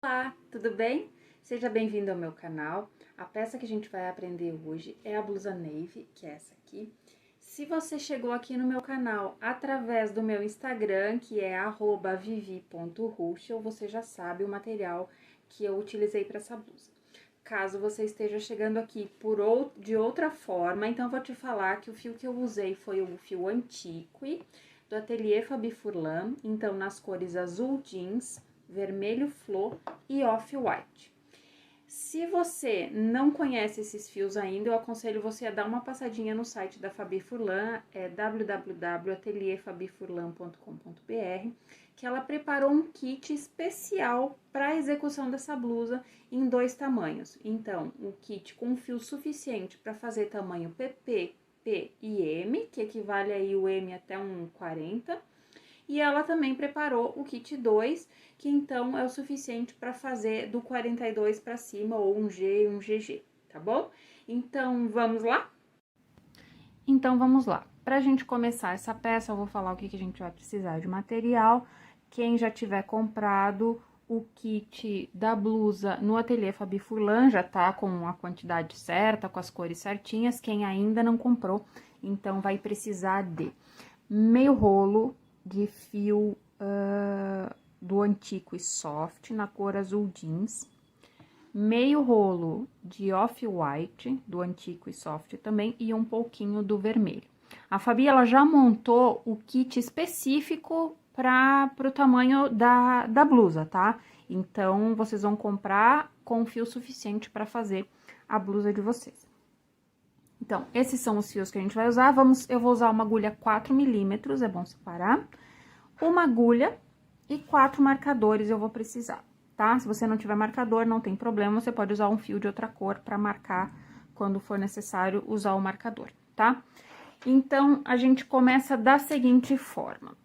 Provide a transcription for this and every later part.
Olá, tudo bem? Seja bem-vindo ao meu canal. A peça que a gente vai aprender hoje é a blusa navy, que é essa aqui. Se você chegou aqui no meu canal através do meu Instagram, que é @vivi.ruschel, você já sabe o material que eu utilizei para essa blusa. Caso você esteja chegando aqui de outra forma, então eu vou te falar que o fio que eu usei foi o fio Antique, do Ateliê Fabi Furlan, então nas cores azul jeans, vermelho flor e off-white. Se você não conhece esses fios ainda, eu aconselho você a dar uma passadinha no site da Fabi Furlan, é www.atelierfabifurlan.com.br, que ela preparou um kit especial para a execução dessa blusa em 2 tamanhos. Então, um kit com fio suficiente para fazer tamanho PP, P e M, que equivale aí o M até um 40. E ela também preparou o kit 2, que então é o suficiente para fazer do 42 para cima, ou um G e um GG, tá bom? Então, vamos lá? Então, vamos lá. Para a gente começar essa peça, eu vou falar o que a gente vai precisar de material. Quem já tiver comprado o kit da blusa no Ateliê Fabi Furlan já tá com a quantidade certa, com as cores certinhas. Quem ainda não comprou, então vai precisar de meio rolo de fio do Antique Soft, na cor azul jeans, meio rolo de off-white, do Antique Soft também, e um pouquinho do vermelho. A Fabi, ela já montou o kit específico para o tamanho da blusa, tá? Então, vocês vão comprar com fio suficiente para fazer a blusa de vocês. Então, esses são os fios que a gente vai usar. Eu vou usar uma agulha 4 milímetros, é bom separar. Uma agulha e 4 marcadores eu vou precisar, tá? Se você não tiver marcador, não tem problema, você pode usar um fio de outra cor para marcar quando for necessário usar o marcador, tá? Então, a gente começa da seguinte forma.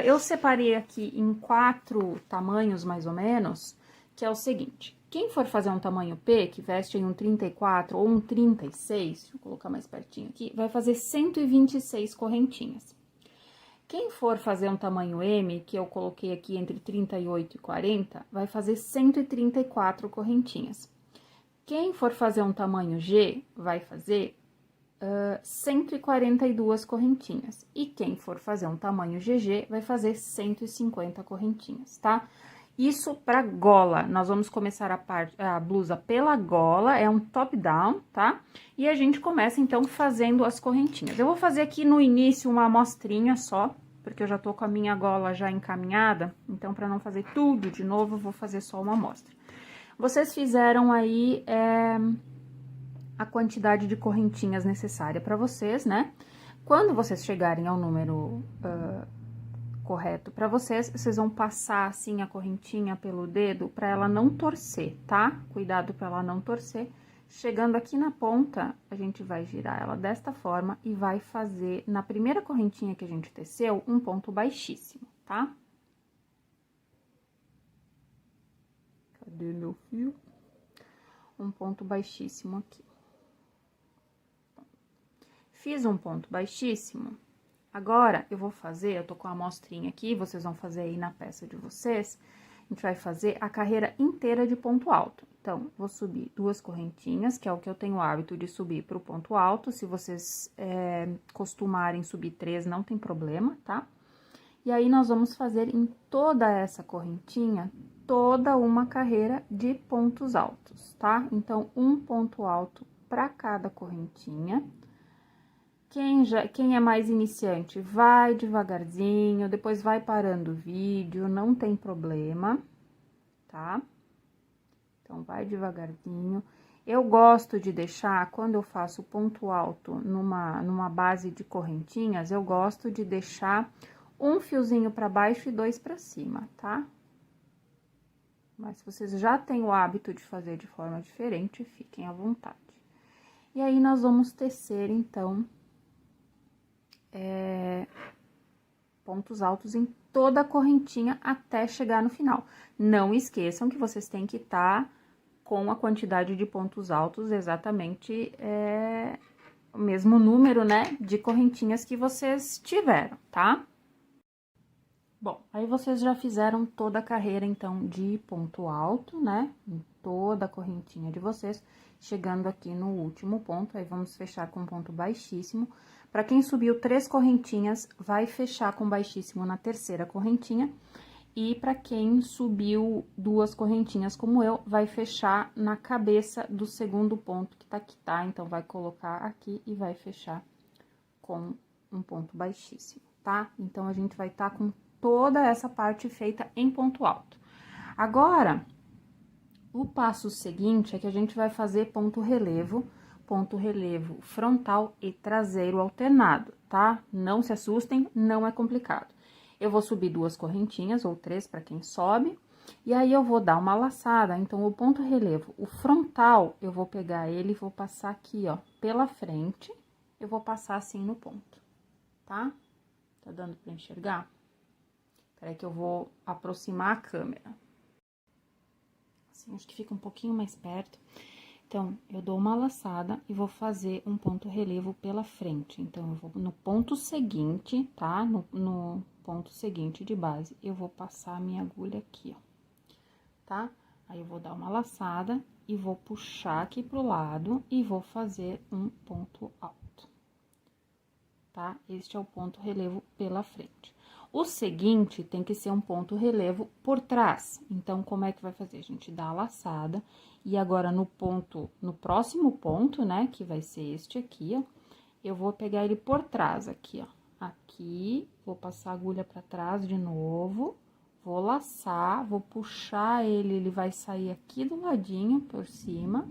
Eu separei aqui em 4 tamanhos, mais ou menos, que é o seguinte. Quem for fazer um tamanho P, que veste em um 34 ou um 36, deixa eu colocar mais pertinho aqui, vai fazer 126 correntinhas. Quem for fazer um tamanho M, que eu coloquei aqui entre 38 e 40, vai fazer 134 correntinhas. Quem for fazer um tamanho G, vai fazer 142 correntinhas. E quem for fazer um tamanho GG, vai fazer 150 correntinhas, tá? Isso pra gola, nós vamos começar a blusa pela gola, é um top-down, tá? E a gente começa, então, fazendo as correntinhas. Eu vou fazer aqui no início uma amostrinha só, porque eu já tô com a minha gola já encaminhada, então, pra não fazer tudo de novo, eu vou fazer só uma amostra. Vocês fizeram aí a quantidade de correntinhas necessária pra vocês, né? Quando vocês chegarem ao número correto para vocês vão passar assim a correntinha pelo dedo para ela não torcer, tá? Cuidado para ela não torcer. Chegando aqui na ponta, a gente vai girar ela desta forma e vai fazer, na primeira correntinha que a gente teceu, um ponto baixíssimo, tá? Cadê meu fio? Um ponto baixíssimo aqui. Fiz um ponto baixíssimo. Agora, eu vou fazer, eu tô com a amostrinha aqui, vocês vão fazer aí na peça de vocês, a gente vai fazer a carreira inteira de ponto alto. Então, vou subir 2 correntinhas, que é o que eu tenho o hábito de subir pro ponto alto, se vocês costumarem subir 3, não tem problema, tá? E aí, nós vamos fazer em toda essa correntinha, toda uma carreira de pontos altos, tá? Então, um ponto alto pra cada correntinha. Quem é mais iniciante, vai devagarzinho, depois vai parando o vídeo, não tem problema, tá? Então, vai devagarzinho. Eu gosto de deixar, quando eu faço ponto alto numa base de correntinhas, eu gosto de deixar um fiozinho pra baixo e 2 pra cima, tá? Mas se vocês já têm o hábito de fazer de forma diferente, fiquem à vontade. E aí, nós vamos tecer, então, pontos altos em toda a correntinha até chegar no final. Não esqueçam que vocês têm que estar com a quantidade de pontos altos exatamente o mesmo número, né, de correntinhas que vocês tiveram, tá? Bom, aí vocês já fizeram toda a carreira, então, de ponto alto, né? Em toda a correntinha de vocês, chegando aqui no último ponto, aí vamos fechar com ponto baixíssimo. Para quem subiu 3 correntinhas, vai fechar com baixíssimo na terceira correntinha. E para quem subiu 2 correntinhas, como eu, vai fechar na cabeça do segundo ponto que tá aqui, tá? Então, vai colocar aqui e vai fechar com um ponto baixíssimo, tá? Então, a gente vai estar com toda essa parte feita em ponto alto. Agora, o passo seguinte é que a gente vai fazer ponto relevo frontal e traseiro alternado, tá? Não se assustem, não é complicado. Eu vou subir 2 correntinhas, ou 3 para quem sobe, e aí eu vou dar uma laçada. Então, o ponto relevo, o frontal, eu vou pegar ele e vou passar aqui, ó, pela frente, eu vou passar assim no ponto, tá? Tá dando para enxergar? Peraí que eu vou aproximar a câmera. Assim, acho que fica um pouquinho mais perto. Então, eu dou uma laçada e vou fazer um ponto relevo pela frente. Então, eu vou no ponto seguinte, tá? No ponto seguinte de base, eu vou passar a minha agulha aqui, ó, tá? Aí, eu vou dar uma laçada e vou puxar aqui pro lado e vou fazer um ponto alto, tá? Este é o ponto relevo pela frente. O seguinte tem que ser um ponto relevo por trás. Então, como é que vai fazer? A gente dá a laçada e agora no próximo ponto, né, que vai ser este aqui, ó, eu vou pegar ele por trás aqui, ó. Aqui, vou passar a agulha pra trás de novo, vou laçar, vou puxar ele vai sair aqui do ladinho por cima.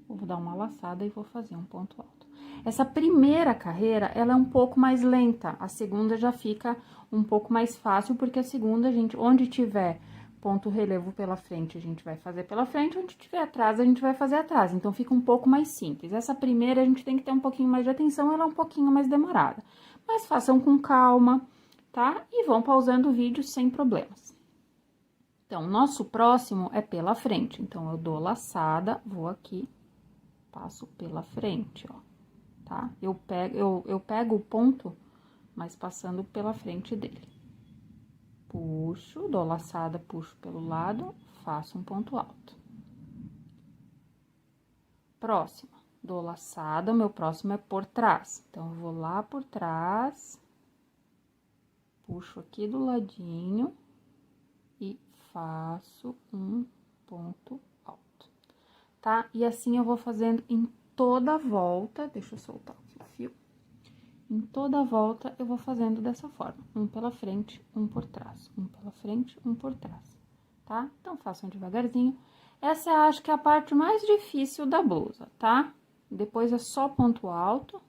Vou dar uma laçada e vou fazer um ponto alto. Essa primeira carreira, ela é um pouco mais lenta, a segunda já fica um pouco mais fácil, porque a segunda, a gente, onde tiver ponto relevo pela frente, a gente vai fazer pela frente, onde tiver atrás, a gente vai fazer atrás, então fica um pouco mais simples. Essa primeira, a gente tem que ter um pouquinho mais de atenção, ela é um pouquinho mais demorada. Mas façam com calma, tá? E vão pausando o vídeo sem problemas. Então, nosso próximo é pela frente, então, eu dou laçada, vou aqui, passo pela frente, ó, tá? Eu pego o ponto, mas passando pela frente dele. Puxo, dou laçada, puxo pelo lado, faço um ponto alto. Próxima, dou laçada, o meu próximo é por trás. Então, eu vou lá por trás, puxo aqui do ladinho e faço um ponto alto, tá? E assim eu vou fazendo em toda a volta, deixa eu soltar aqui o fio. Em toda a volta, eu vou fazendo dessa forma, um pela frente, um por trás, um pela frente, um por trás, tá? Então, façam devagarzinho. Essa eu acho que é a parte mais difícil da blusa, tá? Depois é só ponto alto,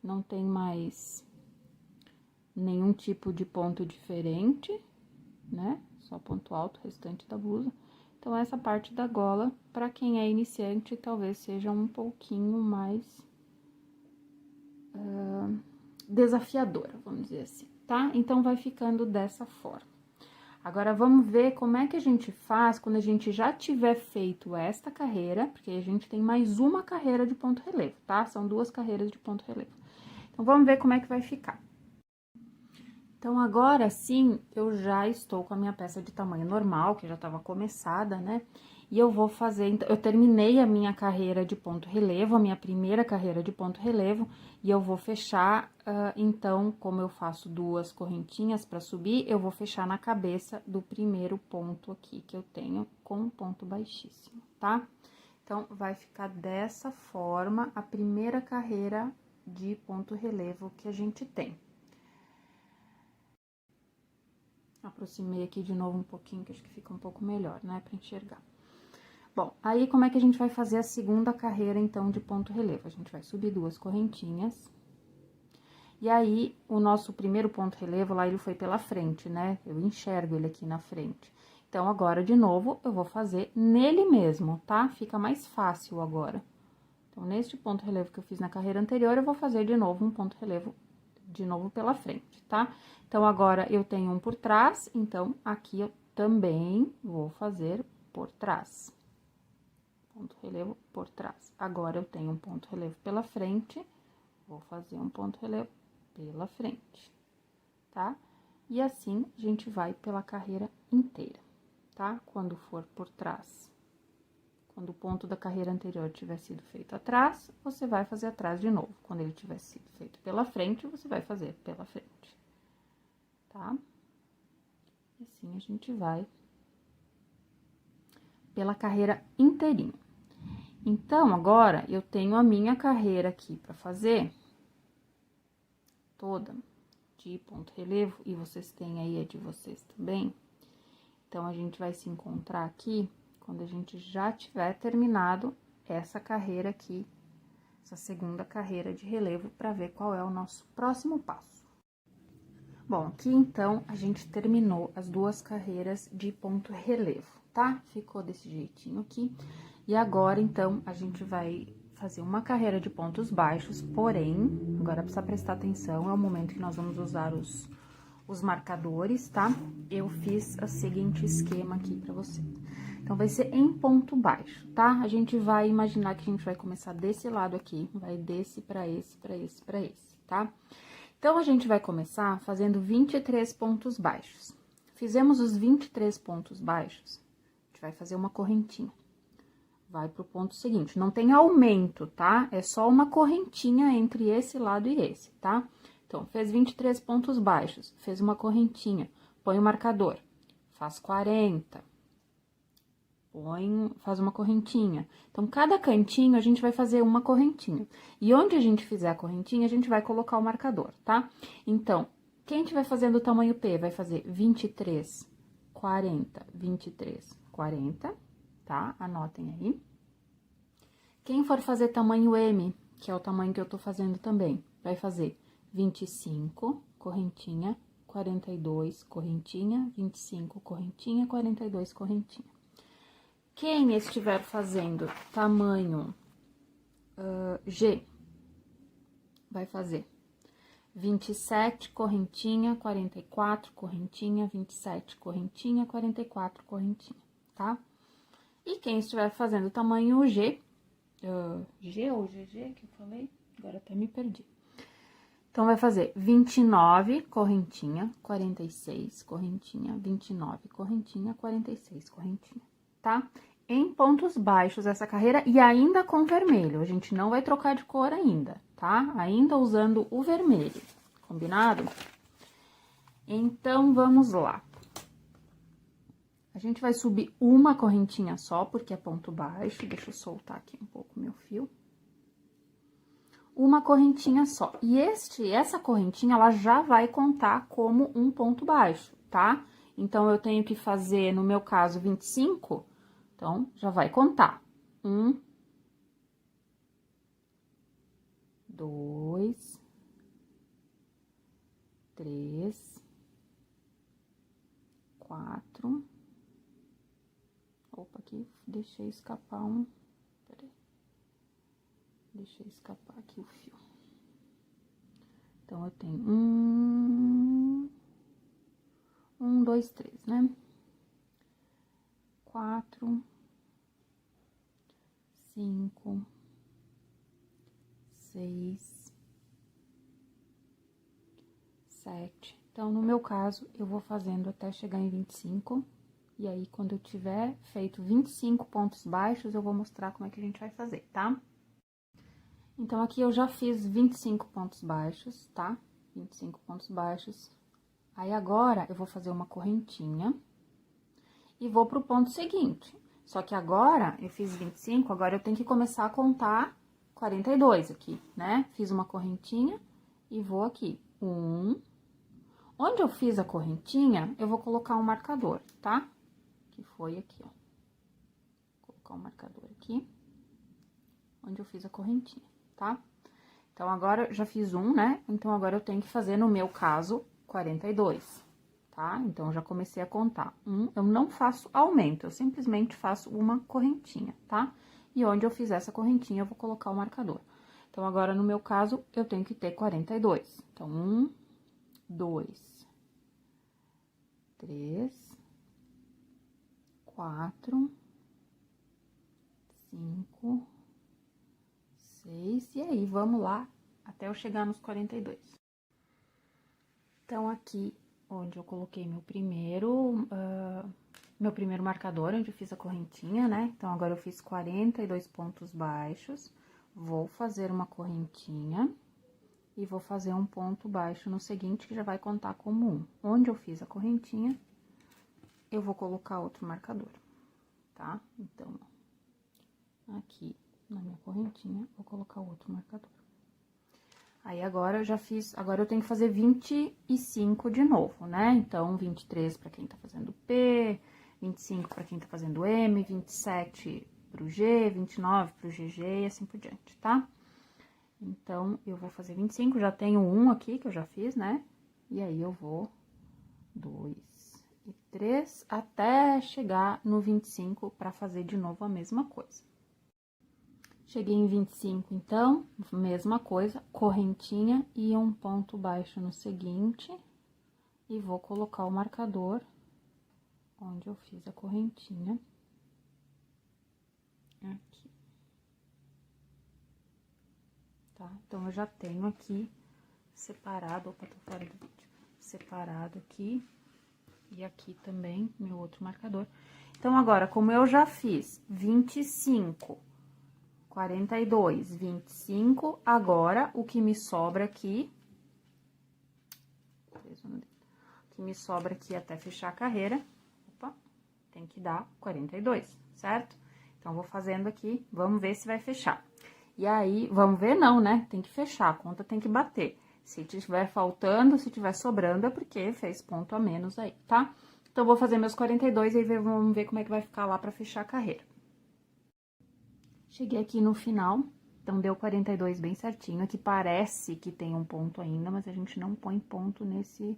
não tem mais nenhum tipo de ponto diferente, né? Só ponto alto, restante da blusa. Então, essa parte da gola, pra quem é iniciante, talvez seja um pouquinho mais desafiadora, vamos dizer assim, tá? Então, vai ficando dessa forma. Agora, vamos ver como é que a gente faz quando a gente já tiver feito esta carreira, porque a gente tem mais uma carreira de ponto relevo, tá? São 2 carreiras de ponto relevo. Então, vamos ver como é que vai ficar. Então, agora sim, eu já estou com a minha peça de tamanho normal, que já estava começada, né? E eu vou fazer, então, eu terminei a minha carreira de ponto relevo, a minha primeira carreira de ponto relevo, e eu vou fechar, então, como eu faço 2 correntinhas para subir, eu vou fechar na cabeça do primeiro ponto aqui, que eu tenho com ponto baixíssimo, tá? Então, vai ficar dessa forma a primeira carreira de ponto relevo que a gente tem. Aproximei aqui de novo um pouquinho, que acho que fica um pouco melhor, né, pra enxergar. Bom, aí como é que a gente vai fazer a segunda carreira, então, de ponto relevo? A gente vai subir 2 correntinhas. E aí, o nosso primeiro ponto relevo, lá ele foi pela frente, né? Eu enxergo ele aqui na frente. Então, agora, de novo, eu vou fazer nele mesmo, tá? Fica mais fácil agora. Então, neste ponto relevo que eu fiz na carreira anterior, eu vou fazer de novo um ponto relevo de novo pela frente, tá? Então, agora, eu tenho um por trás, então, aqui eu também vou fazer por trás. Ponto relevo por trás. Agora, eu tenho um ponto relevo pela frente, vou fazer um ponto relevo pela frente, tá? E assim, a gente vai pela carreira inteira, tá? Quando for por trás. Quando o ponto da carreira anterior tiver sido feito atrás, você vai fazer atrás de novo. Quando ele tiver sido feito pela frente, você vai fazer pela frente, tá? E assim a gente vai pela carreira inteirinha. Então, agora, eu tenho a minha carreira aqui pra fazer, toda, de ponto relevo, e vocês têm aí a de vocês também. Então, a gente vai se encontrar aqui quando a gente já tiver terminado essa carreira aqui, essa segunda carreira de relevo, para ver qual é o nosso próximo passo. Bom, aqui então a gente terminou as duas carreiras de ponto relevo, tá? Ficou desse jeitinho aqui. E agora, então, a gente vai fazer uma carreira de pontos baixos, porém, agora precisa prestar atenção, é o momento que nós vamos usar os marcadores, tá? Eu fiz o seguinte esquema aqui pra você. Então, vai ser em ponto baixo, tá? A gente vai imaginar que a gente vai começar desse lado aqui, vai desse pra esse, pra esse, pra esse, tá? Então, a gente vai começar fazendo 23 pontos baixos. Fizemos os 23 pontos baixos, a gente vai fazer uma correntinha. Vai pro ponto seguinte, não tem aumento, tá? É só uma correntinha entre esse lado e esse, tá? Então, fez 23 pontos baixos, fez uma correntinha, põe o marcador, faz 40, faz uma correntinha. Então, cada cantinho a gente vai fazer uma correntinha. E onde a gente fizer a correntinha, a gente vai colocar o marcador, tá? Então, quem estiver fazendo o tamanho P vai fazer 23, 40, 23, 40, tá? Anotem aí. Quem for fazer tamanho M, que é o tamanho que eu tô fazendo também, vai fazer 25, correntinha, 42, correntinha, 25, correntinha, 42, correntinha. Quem estiver fazendo tamanho G, vai fazer 27, correntinha, 44, correntinha, 27, correntinha, 44, correntinha, tá? E quem estiver fazendo tamanho G, G ou GG que eu falei? Agora até me perdi. Então, vai fazer 29, correntinha, 46, correntinha, 29, correntinha, 46, correntinha, tá? Em pontos baixos essa carreira e ainda com vermelho, a gente não vai trocar de cor ainda, tá? Ainda usando o vermelho, combinado? Então, vamos lá. A gente vai subir uma correntinha só, porque é ponto baixo, deixa eu soltar aqui um pouco meu fio. Uma correntinha só. E essa correntinha, ela já vai contar como um ponto baixo, tá? Então, eu tenho que fazer, no meu caso, 25, então, já vai contar. 1, 2, 3, 4. Opa, aqui, deixei escapar um. Peraí. Deixei escapar aqui o fio. Então, eu tenho 1, 2, 3, né? 4, 5, 6, 7. Então, no meu caso, eu vou fazendo até chegar em 25. E aí, quando eu tiver feito 25 pontos baixos, eu vou mostrar como é que a gente vai fazer, tá? Então, aqui eu já fiz 25 pontos baixos, tá? 25 pontos baixos. Aí, agora, eu vou fazer uma correntinha e vou pro ponto seguinte. Só que agora, eu fiz 25, agora eu tenho que começar a contar 42 aqui, né? Fiz uma correntinha e vou aqui. 1. Onde eu fiz a correntinha, eu vou colocar um marcador, tá? Que foi aqui, ó. Vou colocar um marcador aqui, onde eu fiz a correntinha, tá? Então, agora, já fiz 1, né? Então, agora eu tenho que fazer, no meu caso, 42, tá? Então, eu já comecei a contar. Eu não faço aumento, eu simplesmente faço uma correntinha, tá? E onde eu fizer essa correntinha, eu vou colocar o marcador. Então, agora, no meu caso, eu tenho que ter 42. Então, 1, 2, 3, 4, 5, 6, e aí, vamos lá, até eu chegar nos 42. Então, aqui, onde eu coloquei meu primeiro marcador, onde eu fiz a correntinha, né? Então, agora eu fiz 42 pontos baixos, vou fazer uma correntinha e vou fazer um ponto baixo no seguinte, que já vai contar como 1. Onde eu fiz a correntinha, eu vou colocar outro marcador, tá? Então, aqui na minha correntinha, vou colocar outro marcador. Aí, agora eu já fiz, agora eu tenho que fazer 25 de novo, né? Então, 23 pra quem tá fazendo P, 25 pra quem tá fazendo M, 27 pro G, 29 pro GG e assim por diante, tá? Então, eu vou fazer 25, já tenho um aqui que eu já fiz, né? E aí, eu vou 2 e 3 até chegar no 25 pra fazer de novo a mesma coisa. Cheguei em 25, então, mesma coisa, correntinha e um ponto baixo no seguinte. E vou colocar o marcador onde eu fiz a correntinha. Aqui. Tá? Então, eu já tenho aqui separado, opa, tô fora do vídeo, separado aqui. E aqui também, meu outro marcador. Então, agora, como eu já fiz 25... 42, 25, agora, o que me sobra aqui, até fechar a carreira, opa, tem que dar 42, certo? Então, vou fazendo aqui, vamos ver se vai fechar. E aí, vamos ver não, né? Tem que fechar, a conta tem que bater. Se tiver faltando, se tiver sobrando, é porque fez ponto a menos aí, tá? Então, vou fazer meus 42 e aí vamos ver como é que vai ficar lá pra fechar a carreira. Cheguei aqui no final, então, deu 42 bem certinho. Aqui parece que tem um ponto ainda, mas a gente não põe ponto nesse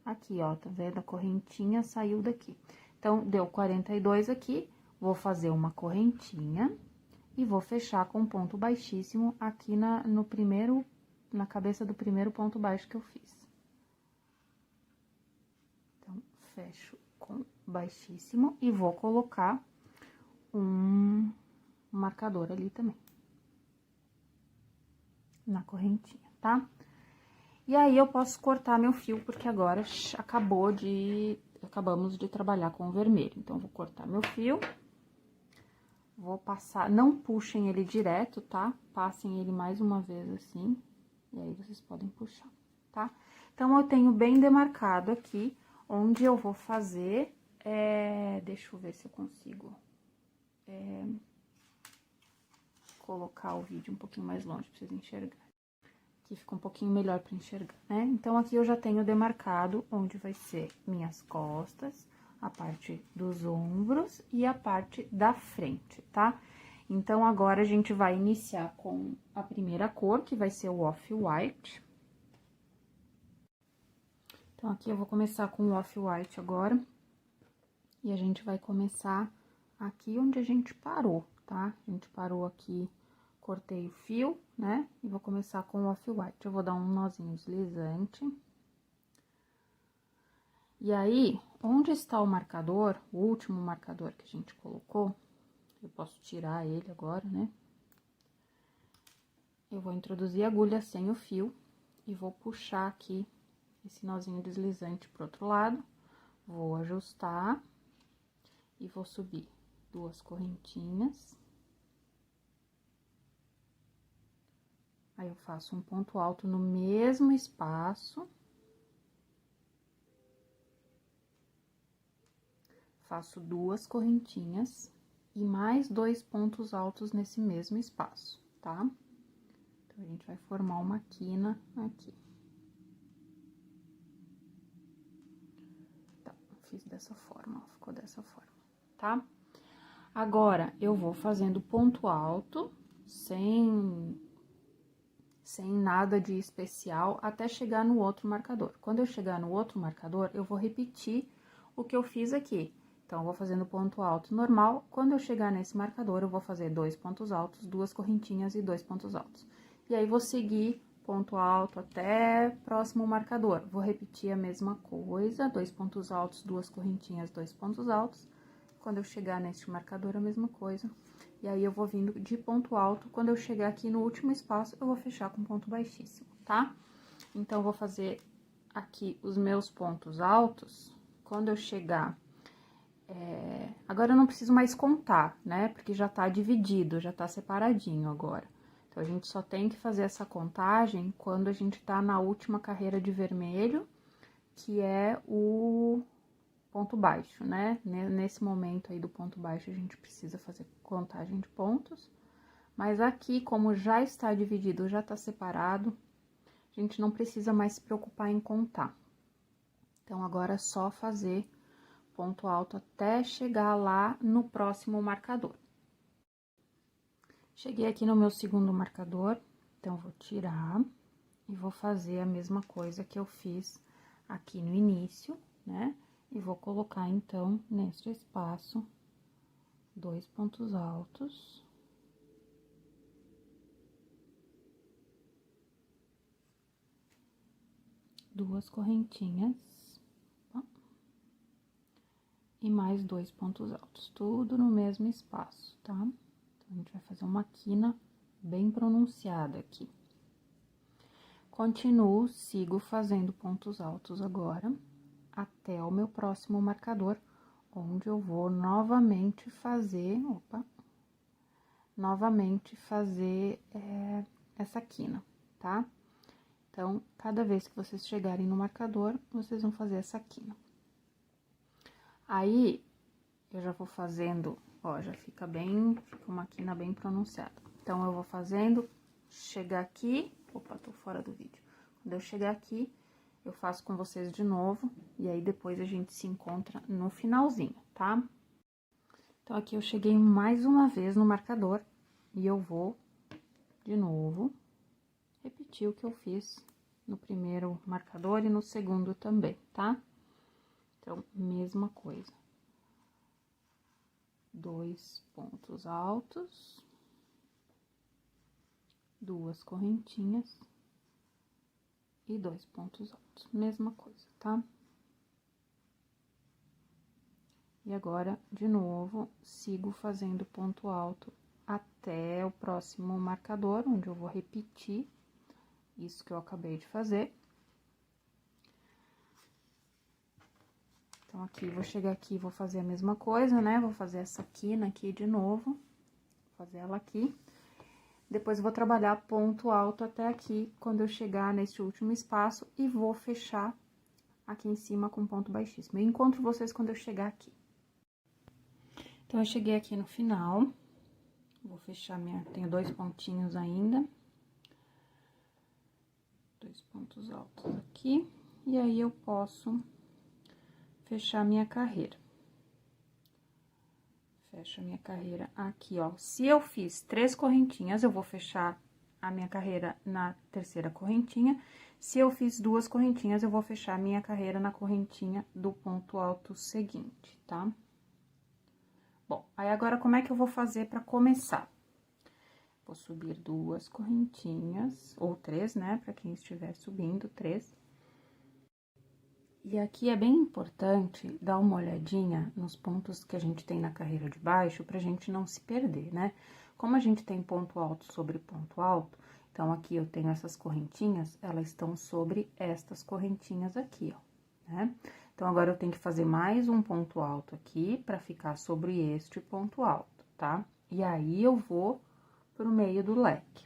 aqui, ó, tá vendo? A correntinha saiu daqui. Então, deu 42 aqui, vou fazer uma correntinha e vou fechar com ponto baixíssimo aqui na cabeça do primeiro ponto baixo que eu fiz. Então, fecho com baixíssimo e vou colocar um marcador ali também. Na correntinha, tá? E aí, eu posso cortar meu fio, porque agora acabamos de trabalhar com o vermelho. Então, vou cortar meu fio, vou passar, não puxem ele direto, tá? Passem ele mais uma vez assim, e aí vocês podem puxar, tá? Então, eu tenho bem demarcado aqui, onde eu vou fazer, deixa eu ver se eu consigo, colocar o vídeo um pouquinho mais longe pra vocês enxergarem. Aqui fica um pouquinho melhor pra enxergar, né? Então, aqui eu já tenho demarcado onde vai ser minhas costas, a parte dos ombros e a parte da frente, tá? Então, agora, a gente vai iniciar com a primeira cor, que vai ser o Off-White. Então, aqui eu vou começar com o Off-White agora. E a gente vai começar aqui onde a gente parou, tá? A gente parou aqui, cortei o fio, né? E vou começar com o Off-White. Eu vou dar um nozinho deslizante. E aí, onde está o marcador, o último marcador que a gente colocou, eu posso tirar ele agora, né? Eu vou introduzir a agulha sem o fio e vou puxar aqui esse nozinho deslizante pro outro lado. Vou ajustar e vou subir 2 correntinhas. Aí, eu faço um ponto alto no mesmo espaço. Faço 2 correntinhas e mais 2 pontos altos nesse mesmo espaço, tá? Então, a gente vai formar uma quina aqui. Tá, fiz dessa forma, ó, ficou dessa forma, tá? Agora, eu vou fazendo ponto alto, sem nada de especial, até chegar no outro marcador. Quando eu chegar no outro marcador, eu vou repetir o que eu fiz aqui. Então, eu vou fazendo ponto alto normal. Quando eu chegar nesse marcador, eu vou fazer 2 pontos altos, 2 correntinhas e 2 pontos altos. E aí, vou seguir ponto alto até próximo marcador. Vou repetir a mesma coisa, 2 pontos altos, 2 correntinhas, 2 pontos altos. Quando eu chegar neste marcador, a mesma coisa. E aí, eu vou vindo de ponto alto. Quando eu chegar aqui no último espaço, eu vou fechar com ponto baixíssimo, tá? Então, eu vou fazer aqui os meus pontos altos, quando eu chegar... agora eu não preciso mais contar, né? Porque já tá dividido, já tá separadinho agora. Então, a gente só tem que fazer essa contagem quando a gente tá na última carreira de vermelho, que é o ponto baixo, né? Nesse momento aí do ponto baixo, a gente precisa fazer contagem de pontos. Mas aqui, como já está dividido, já tá separado, a gente não precisa mais se preocupar em contar. Então, agora é só fazer ponto alto até chegar lá no próximo marcador. Cheguei aqui no meu segundo marcador, então, vou tirar e vou fazer a mesma coisa que eu fiz aqui no início, né? E vou colocar, então, neste espaço, 2 pontos altos. Duas correntinhas. E mais 2 pontos altos, tudo no mesmo espaço, tá? Então, a gente vai fazer uma quina bem pronunciada aqui. Continuo, sigo fazendo pontos altos agora, até o meu próximo marcador, onde eu vou novamente fazer, essa quina, tá? Então, cada vez que vocês chegarem no marcador, vocês vão fazer essa quina. Aí, eu já vou fazendo, ó, já fica uma quina bem pronunciada. Então, eu vou fazendo, chegar aqui, tô fora do vídeo. Quando eu chegar aqui, eu faço com vocês de novo, e aí depois a gente se encontra no finalzinho, tá? Então, aqui eu cheguei mais uma vez no marcador, e eu vou, de novo, repetir o que eu fiz no primeiro marcador e no segundo também, tá? Então, mesma coisa. 2 pontos altos, 2 correntinhas e 2 pontos altos, mesma coisa, tá? E agora, de novo, sigo fazendo ponto alto até o próximo marcador, onde eu vou repetir isso que eu acabei de fazer. Então, aqui, vou chegar aqui e vou fazer a mesma coisa, né? Vou fazer essa quina aqui de novo, vou fazer ela aqui. Depois, eu vou trabalhar ponto alto até aqui, quando eu chegar nesse último espaço, e vou fechar aqui em cima com ponto baixíssimo. Eu encontro vocês quando eu chegar aqui. Então, eu cheguei aqui no final, vou fechar tenho 2 pontinhos ainda. 2 pontos altos aqui, e aí eu posso fechar minha carreira. Fecho a minha carreira aqui, ó. Se eu fiz 3 correntinhas, eu vou fechar a minha carreira na terceira correntinha. Se eu fiz 2 correntinhas, eu vou fechar a minha carreira na correntinha do ponto alto seguinte, tá? Bom, aí agora como é que eu vou fazer pra começar? Vou subir 2 correntinhas, ou 3, né? Pra quem estiver subindo, 3. E aqui é bem importante dar uma olhadinha nos pontos que a gente tem na carreira de baixo, pra gente não se perder, né? Como a gente tem ponto alto sobre ponto alto, então, aqui eu tenho essas correntinhas, elas estão sobre estas correntinhas aqui, ó, né? Então, agora eu tenho que fazer mais um ponto alto aqui, pra ficar sobre este ponto alto, tá? E aí, eu vou pro meio do leque.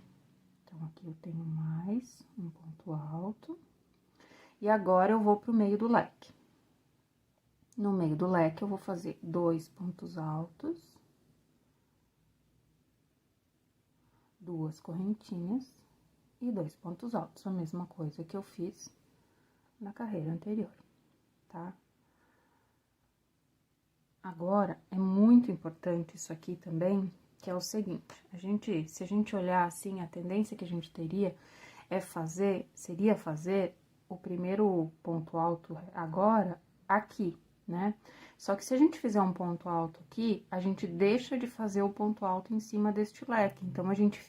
Então, aqui eu tenho mais um ponto alto. E agora, eu vou pro meio do leque. No meio do leque, eu vou fazer 2 pontos altos. 2 correntinhas e 2 pontos altos, a mesma coisa que eu fiz na carreira anterior, tá? Agora, é muito importante isso aqui também, que é o seguinte, se a gente olhar assim, a tendência que a gente teria seria fazer o primeiro ponto alto agora aqui, né? Só que se a gente fizer um ponto alto aqui, a gente deixa de fazer o ponto alto em cima deste leque. Então, a gente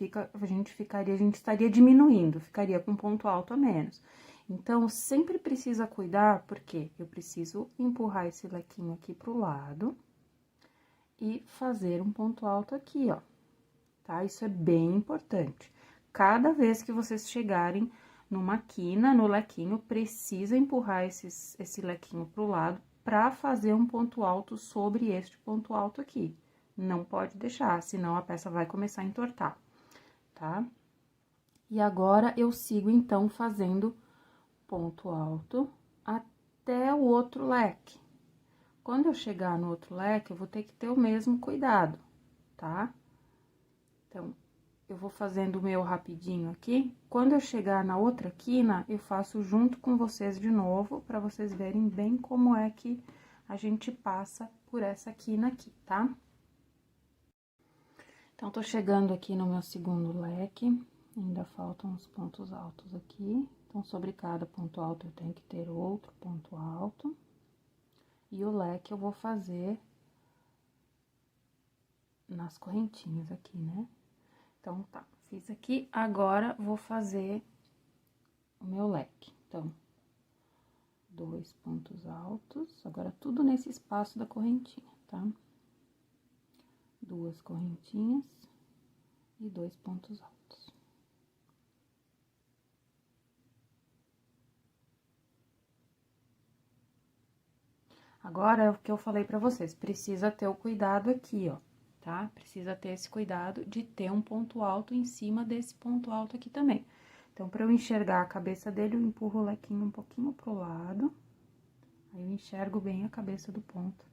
estaria diminuindo, ficaria com um ponto alto a menos. Então, sempre precisa cuidar, porque eu preciso empurrar esse lequinho aqui pro lado e fazer um ponto alto aqui, ó, tá? Isso é bem importante. Cada vez que vocês chegarem numa quina, no lequinho, precisa empurrar esse lequinho pro lado para fazer um ponto alto sobre este ponto alto aqui. Não pode deixar, senão a peça vai começar a entortar, tá? E agora, eu sigo, então, fazendo ponto alto até o outro leque. Quando eu chegar no outro leque, eu vou ter que ter o mesmo cuidado, tá? Então, eu vou fazendo o meu rapidinho aqui. Quando eu chegar na outra quina, eu faço junto com vocês de novo, para vocês verem bem como é que a gente passa por essa quina aqui, tá? Então, tô chegando aqui no meu segundo leque, ainda faltam os pontos altos aqui. Então, sobre cada ponto alto, eu tenho que ter outro ponto alto. E o leque eu vou fazer nas correntinhas aqui, né? Então, tá, fiz aqui, agora vou fazer o meu leque. Então, 2 pontos altos, agora tudo nesse espaço da correntinha, tá? 2 correntinhas e 2 pontos altos. Agora, é o que eu falei pra vocês, precisa ter o cuidado aqui, ó, tá? Precisa ter esse cuidado de ter um ponto alto em cima desse ponto alto aqui também. Então, pra eu enxergar a cabeça dele, eu empurro o lequinho um pouquinho pro lado. Aí, eu enxergo bem a cabeça do ponto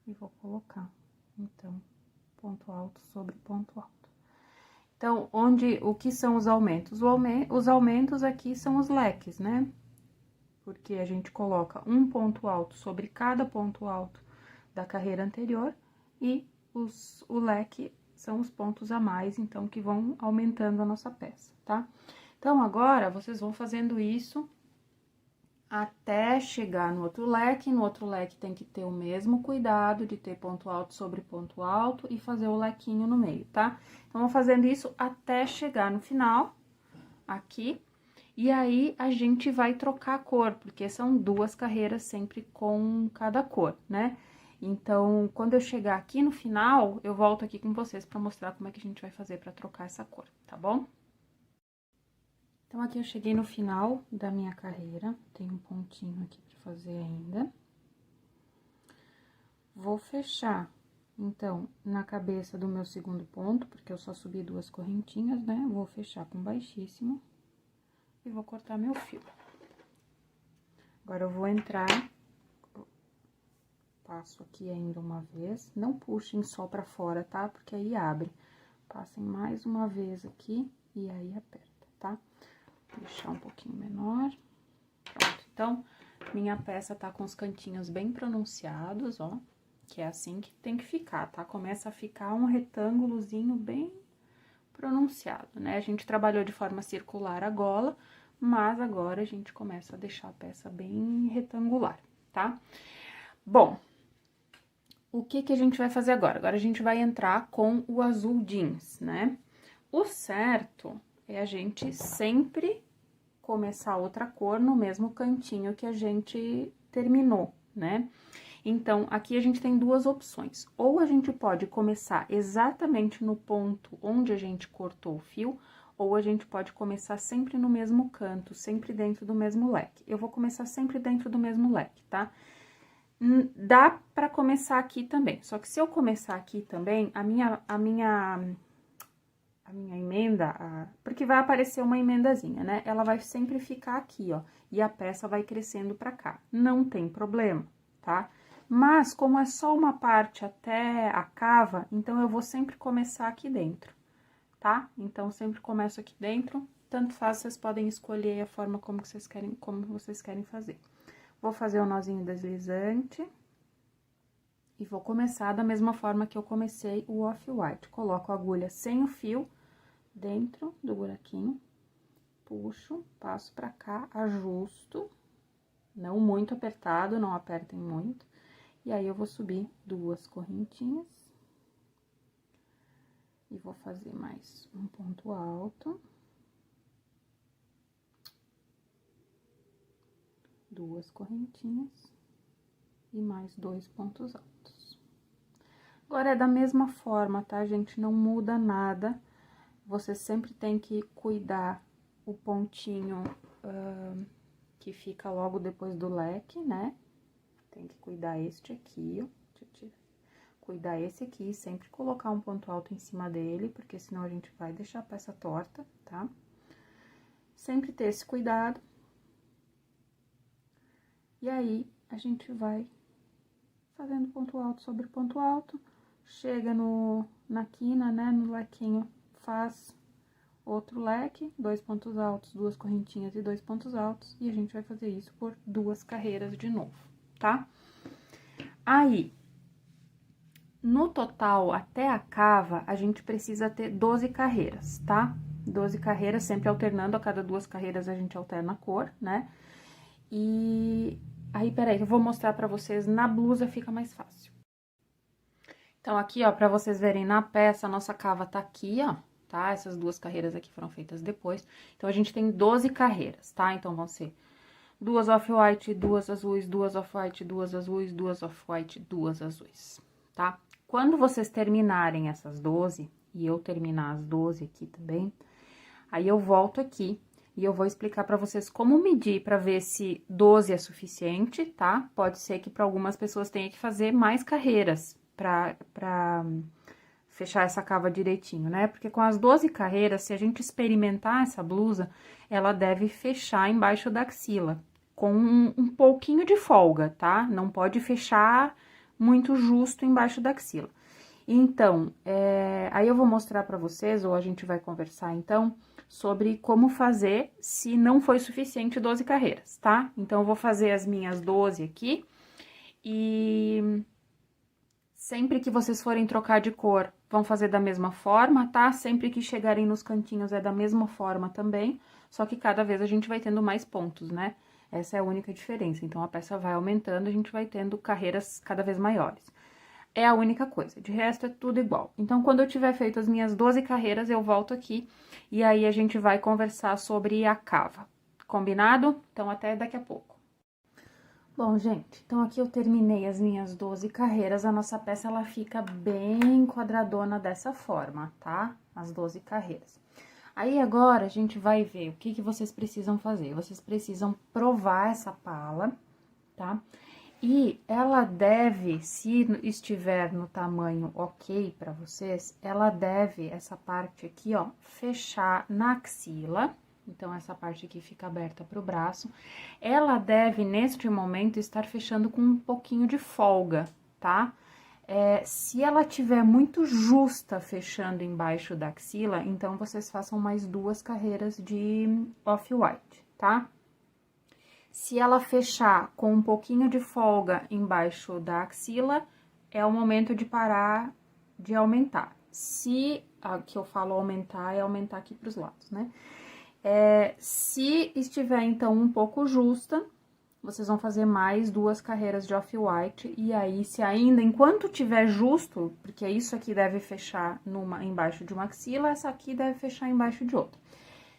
e vou colocar. Então, ponto alto sobre ponto alto. Então, o que são os aumentos? Os aumentos aqui são os leques, né? Porque a gente coloca um ponto alto sobre cada ponto alto da carreira anterior e o leque são os pontos a mais, então, que vão aumentando a nossa peça, tá? Então, agora, vocês vão fazendo isso até chegar no outro leque tem que ter o mesmo cuidado de ter ponto alto sobre ponto alto e fazer o lequinho no meio, tá? Então, vou fazendo isso até chegar no final, aqui, e aí, a gente vai trocar a cor, porque são 2 carreiras sempre com cada cor, né? Então, quando eu chegar aqui no final, eu volto aqui com vocês pra mostrar como é que a gente vai fazer pra trocar essa cor, tá bom? Então, aqui eu cheguei no final da minha carreira, tem um pontinho aqui pra fazer ainda. Vou fechar, então, na cabeça do meu segundo ponto, porque eu só subi 2 correntinhas, né? Vou fechar com baixíssimo e vou cortar meu fio. Agora, eu vou entrar, passo aqui ainda uma vez, não puxem só pra fora, tá? Porque aí abre. Passem mais uma vez aqui e aí aperta, tá? Deixar um pouquinho menor. Pronto, então, minha peça tá com os cantinhos bem pronunciados, ó, que é assim que tem que ficar, tá? Começa a ficar um retângulozinho bem pronunciado, né? A gente trabalhou de forma circular a gola, mas agora a gente começa a deixar a peça bem retangular, tá? Bom, o que que a gente vai fazer agora? Agora, a gente vai entrar com o azul jeans, né? O certo é a gente sempre começar outra cor no mesmo cantinho que a gente terminou, né? Então, aqui a gente tem 2 opções. Ou a gente pode começar exatamente no ponto onde a gente cortou o fio, ou a gente pode começar sempre no mesmo canto, sempre dentro do mesmo leque. Eu vou começar sempre dentro do mesmo leque, tá? Dá pra começar aqui também, só que se eu começar aqui também, a minha emenda, porque vai aparecer uma emendazinha, né? Ela vai sempre ficar aqui, ó, e a peça vai crescendo pra cá. Não tem problema, tá? Mas, como é só uma parte até a cava, então, eu vou sempre começar aqui dentro, tá? Então, sempre começo aqui dentro, tanto faz, vocês podem escolher a forma como vocês querem fazer. Vou fazer o nozinho deslizante. E vou começar da mesma forma que eu comecei o off-white. Coloco a agulha sem o fio dentro do buraquinho, puxo, passo pra cá, ajusto, não muito apertado, não apertem muito. E aí, eu vou subir 2 correntinhas. E vou fazer mais um ponto alto. 2 correntinhas. E mais 2 pontos altos. Agora, é da mesma forma, tá, gente? Não muda nada. Você sempre tem que cuidar o pontinho que fica logo depois do leque, né? Tem que cuidar este aqui, ó. Cuidar esse aqui, sempre colocar um ponto alto em cima dele, porque senão a gente vai deixar a peça torta, tá? Sempre ter esse cuidado. E aí, a gente vai fazendo ponto alto sobre ponto alto, chega na quina, né, no lequinho, faz outro leque, 2 pontos altos, 2 correntinhas e 2 pontos altos, e a gente vai fazer isso por 2 carreiras de novo, tá? Aí, no total, até a cava, a gente precisa ter 12 carreiras, tá? 12 carreiras, sempre alternando, a cada 2 carreiras a gente alterna a cor, né? E aí, peraí, eu vou mostrar pra vocês, na blusa fica mais fácil. Então, aqui, ó, pra vocês verem na peça, a nossa cava tá aqui, ó, tá? Essas 2 carreiras aqui foram feitas depois. Então, a gente tem 12 carreiras, tá? Então, vão ser 2 off-white, 2 azuis, 2 off-white, 2 azuis, 2 off-white, 2 azuis, tá? Quando vocês terminarem essas 12, e eu terminar as 12 aqui também, aí eu volto aqui e eu vou explicar pra vocês como medir pra ver se 12 é suficiente, tá? Pode ser que pra algumas pessoas tenha que fazer mais carreiras pra fechar essa cava direitinho, né? Porque com as 12 carreiras, se a gente experimentar essa blusa, ela deve fechar embaixo da axila, com um pouquinho de folga, tá? Não pode fechar muito justo embaixo da axila. Então, aí eu vou mostrar pra vocês, ou a gente vai conversar, então, sobre como fazer se não foi suficiente 12 carreiras, tá? Então, eu vou fazer as minhas 12 aqui, e sempre que vocês forem trocar de cor, vão fazer da mesma forma, tá? Sempre que chegarem nos cantinhos é da mesma forma também, só que cada vez a gente vai tendo mais pontos, né? Essa é a única diferença. Então, a peça vai aumentando, a gente vai tendo carreiras cada vez maiores. É a única coisa, de resto é tudo igual. Então, quando eu tiver feito as minhas 12 carreiras, eu volto aqui e aí a gente vai conversar sobre a cava. Combinado? Então, até daqui a pouco. Bom, gente, então aqui eu terminei as minhas 12 carreiras, a nossa peça, ela fica bem quadradona dessa forma, tá? As 12 carreiras. Aí, agora, a gente vai ver o que vocês precisam fazer. Vocês precisam provar essa pala, tá? E ela deve, se estiver no tamanho ok pra vocês, ela deve, essa parte aqui, ó, fechar na axila. Então, essa parte aqui fica aberta pro braço. Ela deve, neste momento, estar fechando com um pouquinho de folga, tá? Se ela tiver muito justa fechando embaixo da axila, então, vocês façam mais 2 carreiras de off-white, tá? Se ela fechar com um pouquinho de folga embaixo da axila, é o momento de parar de aumentar. Se, que eu falo aumentar, é aumentar aqui pros lados, né? Se estiver, então, um pouco justa, vocês vão fazer mais 2 carreiras de off-white, e aí, se ainda, enquanto tiver justo, porque isso aqui deve fechar embaixo de uma axila, essa aqui deve fechar embaixo de outra.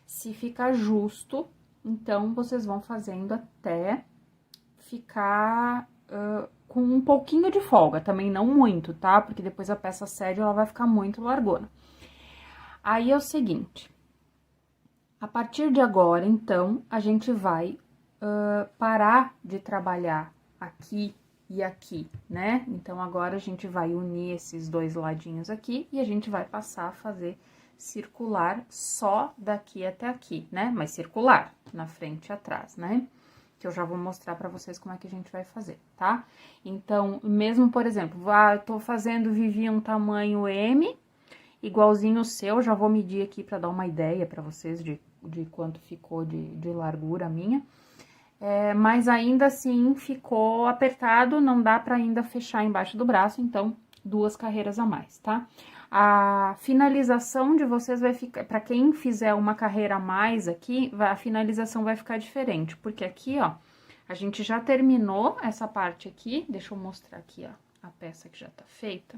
Se ficar justo, então, vocês vão fazendo até ficar com um pouquinho de folga, também não muito, tá? Porque depois a peça cede, ela vai ficar muito largona. Aí, é o seguinte, a partir de agora, então, a gente vai parar de trabalhar aqui e aqui, né? Então, agora a gente vai unir esses 2 ladinhos aqui e a gente vai passar a fazer circular só daqui até aqui, né? Mas circular, na frente e atrás, né? Que eu já vou mostrar pra vocês como é que a gente vai fazer, tá? Então, mesmo, por exemplo, tô fazendo Vivi um tamanho M, igualzinho o seu, já vou medir aqui pra dar uma ideia pra vocês de quanto ficou de largura minha. Mas ainda assim ficou apertado, não dá pra ainda fechar embaixo do braço, então 2 carreiras a mais, tá? A finalização de vocês vai ficar, pra quem fizer uma carreira a mais aqui, a finalização vai ficar diferente, porque aqui, ó, a gente já terminou essa parte aqui, deixa eu mostrar aqui, ó, a peça que já tá feita.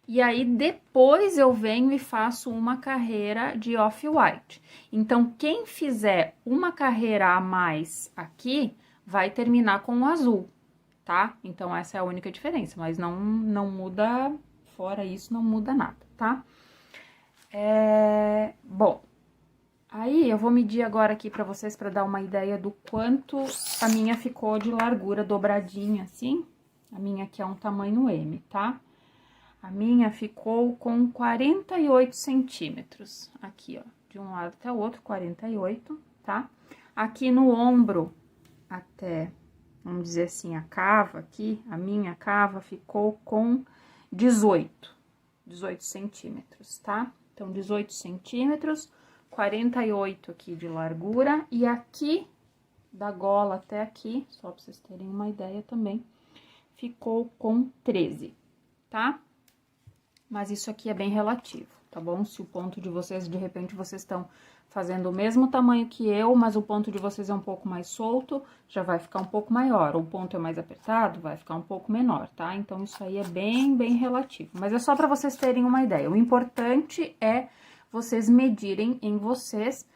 E aí, depois eu venho e faço uma carreira de off-white. Então, quem fizer uma carreira a mais aqui, vai terminar com o azul, tá? Então, essa é a única diferença, mas não muda, fora isso, não muda nada, tá? Bom, Aí, eu vou medir agora aqui pra vocês, pra dar uma ideia do quanto a minha ficou de largura dobradinha, assim. A minha aqui é um tamanho M, tá? A minha ficou com 48 centímetros. Aqui, ó, de um lado até o outro, 48, tá? Aqui no ombro, até, vamos dizer assim, a cava aqui, a minha cava ficou com 18 centímetros, tá? Então, 18 centímetros, 48 aqui de largura, e aqui, da gola até aqui, só pra vocês terem uma ideia também, ficou com 13, tá? Mas isso aqui é bem relativo, tá bom? Se o ponto de vocês, de repente, vocês estão fazendo o mesmo tamanho que eu, mas o ponto de vocês é um pouco mais solto, já vai ficar um pouco maior. Ou o ponto é mais apertado, vai ficar um pouco menor, tá? Então, isso aí é bem relativo. Mas é só pra vocês terem uma ideia. O importante é vocês medirem em vocês,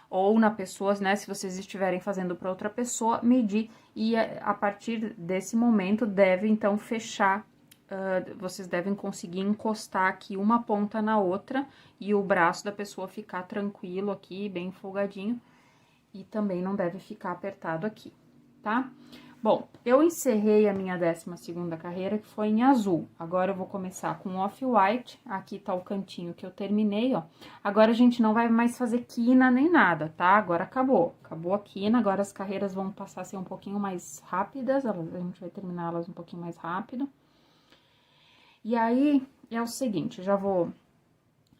ou na pessoa, né? Se vocês estiverem fazendo para outra pessoa, medir. E a partir desse momento, deve, então, fechar. Vocês devem conseguir encostar aqui uma ponta na outra e o braço da pessoa ficar tranquilo aqui, bem folgadinho. E também não deve ficar apertado aqui, tá? Bom, eu encerrei a minha 12ª carreira, que foi em azul. Agora eu vou começar com off-white. Aqui tá o cantinho que eu terminei, ó. Agora a gente não vai mais fazer quina nem nada, tá? Agora acabou. Acabou a quina, agora as carreiras vão passar a ser um pouquinho mais rápidas. A gente vai terminar elas um pouquinho mais rápido. E aí, é o seguinte, já vou,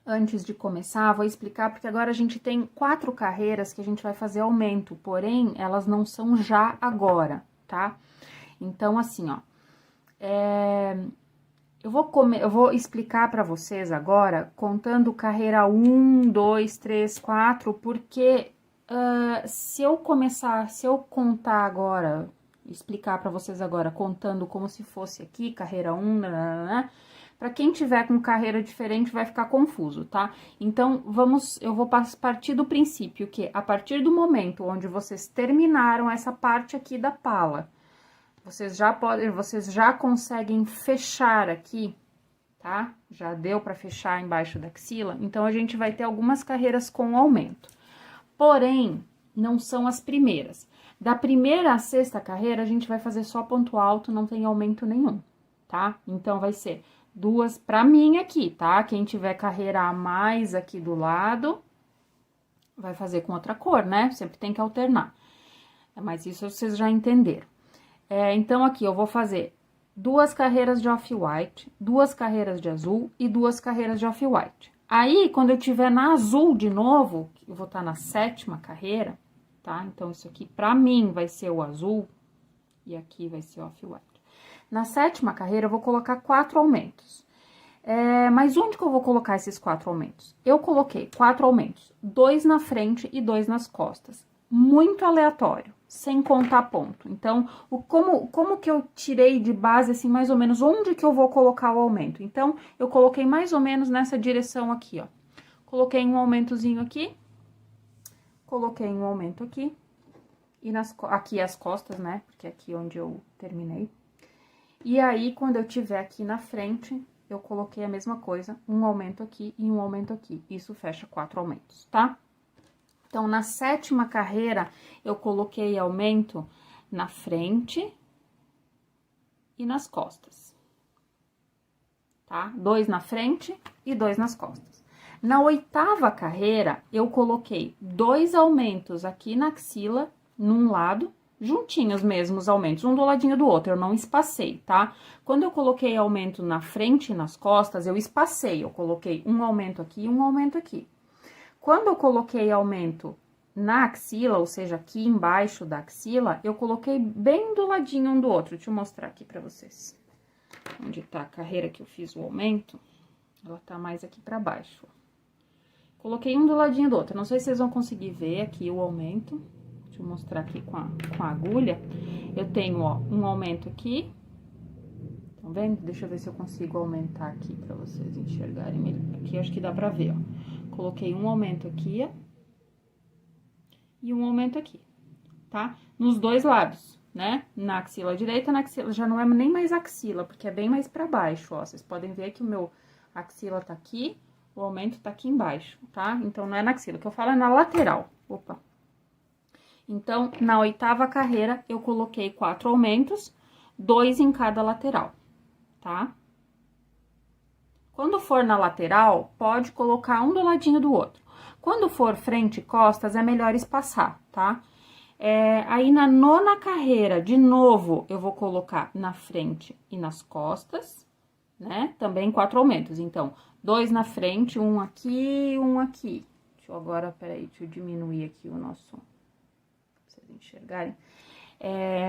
antes de começar, vou explicar, porque agora a gente tem 4 carreiras que a gente vai fazer aumento, porém, elas não são já agora, tá? Então, assim, ó, eu vou explicar pra vocês agora, contando carreira 1, 2, 3, 4, porque se eu contar agora, explicar pra vocês agora, contando como se fosse aqui, carreira 1, pra quem tiver com carreira diferente vai ficar confuso, tá? Então, eu vou partir do princípio que a partir do momento onde vocês terminaram essa parte aqui da pala, vocês já conseguem fechar aqui, tá? Já deu pra fechar embaixo da axila, então a gente vai ter algumas carreiras com aumento. Porém, não são as primeiras. Da primeira à 6ª carreira, a gente vai fazer só ponto alto, não tem aumento nenhum, tá? Então, vai ser 2 pra mim aqui, tá? Quem tiver carreira a mais aqui do lado, vai fazer com outra cor, né? Sempre tem que alternar. Mas isso vocês já entenderam. Então, aqui eu vou fazer 2 carreiras de off-white, 2 carreiras de azul e 2 carreiras de off-white. Aí, quando eu tiver na azul de novo, eu vou estar na 7ª carreira, tá? Então, isso aqui pra mim vai ser o azul e aqui vai ser off-white. Na 7ª carreira, eu vou colocar 4 aumentos. Mas onde que eu vou colocar esses 4 aumentos? Eu coloquei 4 aumentos, 2 na frente e 2 nas costas. Muito aleatório, sem contar ponto. Então, como que eu tirei de base, assim, mais ou menos, onde que eu vou colocar o aumento? Então, eu coloquei mais ou menos nessa direção aqui, ó. Coloquei um aumentozinho aqui, coloquei um aumento aqui, e aqui as costas, né? Porque é aqui onde eu terminei. E aí, quando eu tiver aqui na frente, eu coloquei a mesma coisa, um aumento aqui e um aumento aqui. Isso fecha 4 aumentos, tá? Então, na 7ª carreira, eu coloquei aumento na frente e nas costas, tá? 2 na frente e 2 nas costas. Na 8ª carreira, eu coloquei 2 aumentos aqui na axila, num lado, juntinhos mesmo os aumentos, um do ladinho do outro, eu não espacei, tá? Quando eu coloquei aumento na frente e nas costas, eu espacei, eu coloquei um aumento aqui e um aumento aqui. Quando eu coloquei aumento na axila, ou seja, aqui embaixo da axila, eu coloquei bem do ladinho um do outro. Deixa eu mostrar aqui pra vocês. Onde tá a carreira que eu fiz o aumento, ela tá mais aqui pra baixo. Coloquei um do ladinho do outro. Não sei se vocês vão conseguir ver aqui o aumento. Deixa eu mostrar aqui com a agulha. Eu tenho, ó, um aumento aqui. Estão vendo? Deixa eu ver se eu consigo aumentar aqui pra vocês enxergarem melhor. Aqui acho que dá pra ver, ó. Coloquei um aumento aqui, ó, e um aumento aqui, tá? Nos 2 lados, né? Na axila direita, na axila, já não é nem mais axila, porque é bem mais pra baixo, ó. Vocês podem ver que o meu axila tá aqui, O aumento tá aqui embaixo, tá? Então, não é na axila, o que eu falo é na lateral. Opa! Então, na 8ª carreira, eu coloquei 4 aumentos, 2 em cada lateral, tá? Quando for na lateral, pode colocar um do ladinho do outro. Quando for frente e costas, é melhor espaçar, tá? Aí, na 9ª carreira, de novo, eu vou colocar na frente e nas costas, né? Também 4 aumentos. Então, 2 na frente, um aqui, um aqui. Peraí, deixa eu diminuir aqui o nosso... Pra vocês enxergarem.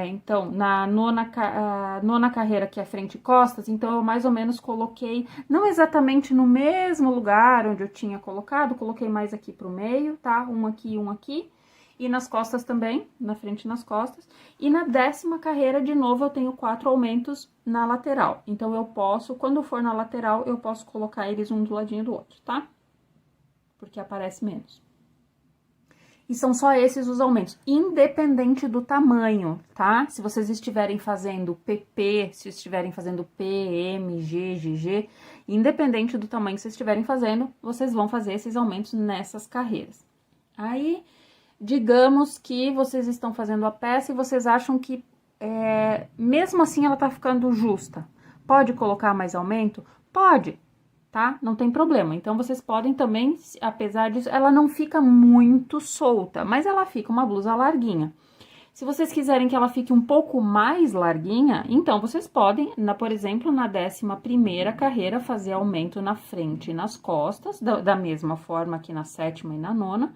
Então, na 9ª carreira, que é frente e costas, então eu mais ou menos coloquei, não exatamente no mesmo lugar onde eu tinha colocado, coloquei mais aqui pro meio, tá? Um aqui e um aqui. E nas costas também, na frente e nas costas. E na 10ª carreira, de novo, eu tenho 4 aumentos na lateral. Então, eu posso, quando for na lateral, eu posso colocar eles um do ladinho do outro, tá? Porque aparece menos. E são só esses os aumentos, independente do tamanho, tá? Se vocês estiverem fazendo PP, se estiverem fazendo PM, GG, independente do tamanho que vocês estiverem fazendo, vocês vão fazer esses aumentos nessas carreiras. Aí, digamos que vocês estão fazendo a peça e vocês acham que, mesmo assim, ela tá ficando justa. Pode colocar mais aumento? Pode. Tá? Não tem problema. Então, vocês podem também, apesar disso, ela não fica muito solta, mas ela fica uma blusa larguinha. Se vocês quiserem que ela fique um pouco mais larguinha, então, vocês podem, por exemplo, na 11ª carreira, fazer aumento na frente e nas costas, da mesma forma que na 7ª e na 9ª.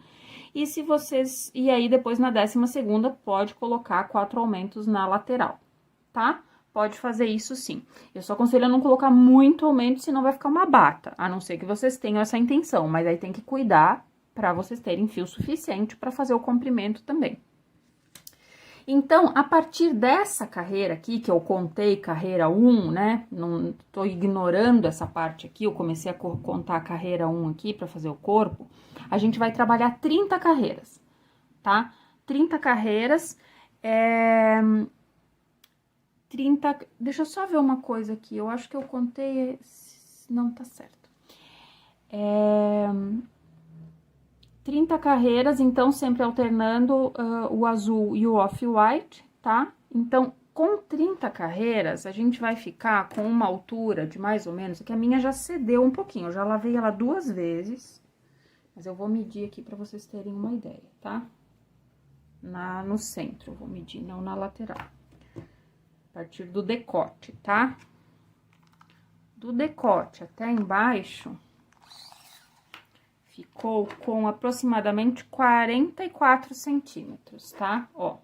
E aí, depois, na 12ª, pode colocar 4 aumentos na lateral, tá? Pode fazer isso sim. Eu só aconselho a não colocar muito aumento, senão vai ficar uma bata. A não ser que vocês tenham essa intenção, mas aí tem que cuidar para vocês terem fio suficiente para fazer o comprimento também. Então, a partir dessa carreira aqui, que eu contei carreira 1, né? Não tô ignorando essa parte aqui, eu comecei a contar a carreira 1 aqui para fazer o corpo. A gente vai trabalhar 30 carreiras, tá? 30 carreiras, 30, deixa eu só ver uma coisa aqui, eu acho que eu contei, não tá certo. 30 carreiras, então, sempre alternando o azul e o off-white, tá? Então, com 30 carreiras, a gente vai ficar com uma altura de mais ou menos, que a minha já cedeu um pouquinho, eu já lavei ela 2 vezes, mas eu vou medir aqui pra vocês terem uma ideia, tá? No centro, eu vou medir, não na lateral. A partir do decote, tá? Do decote até embaixo, ficou com aproximadamente 44 centímetros, tá? Ó.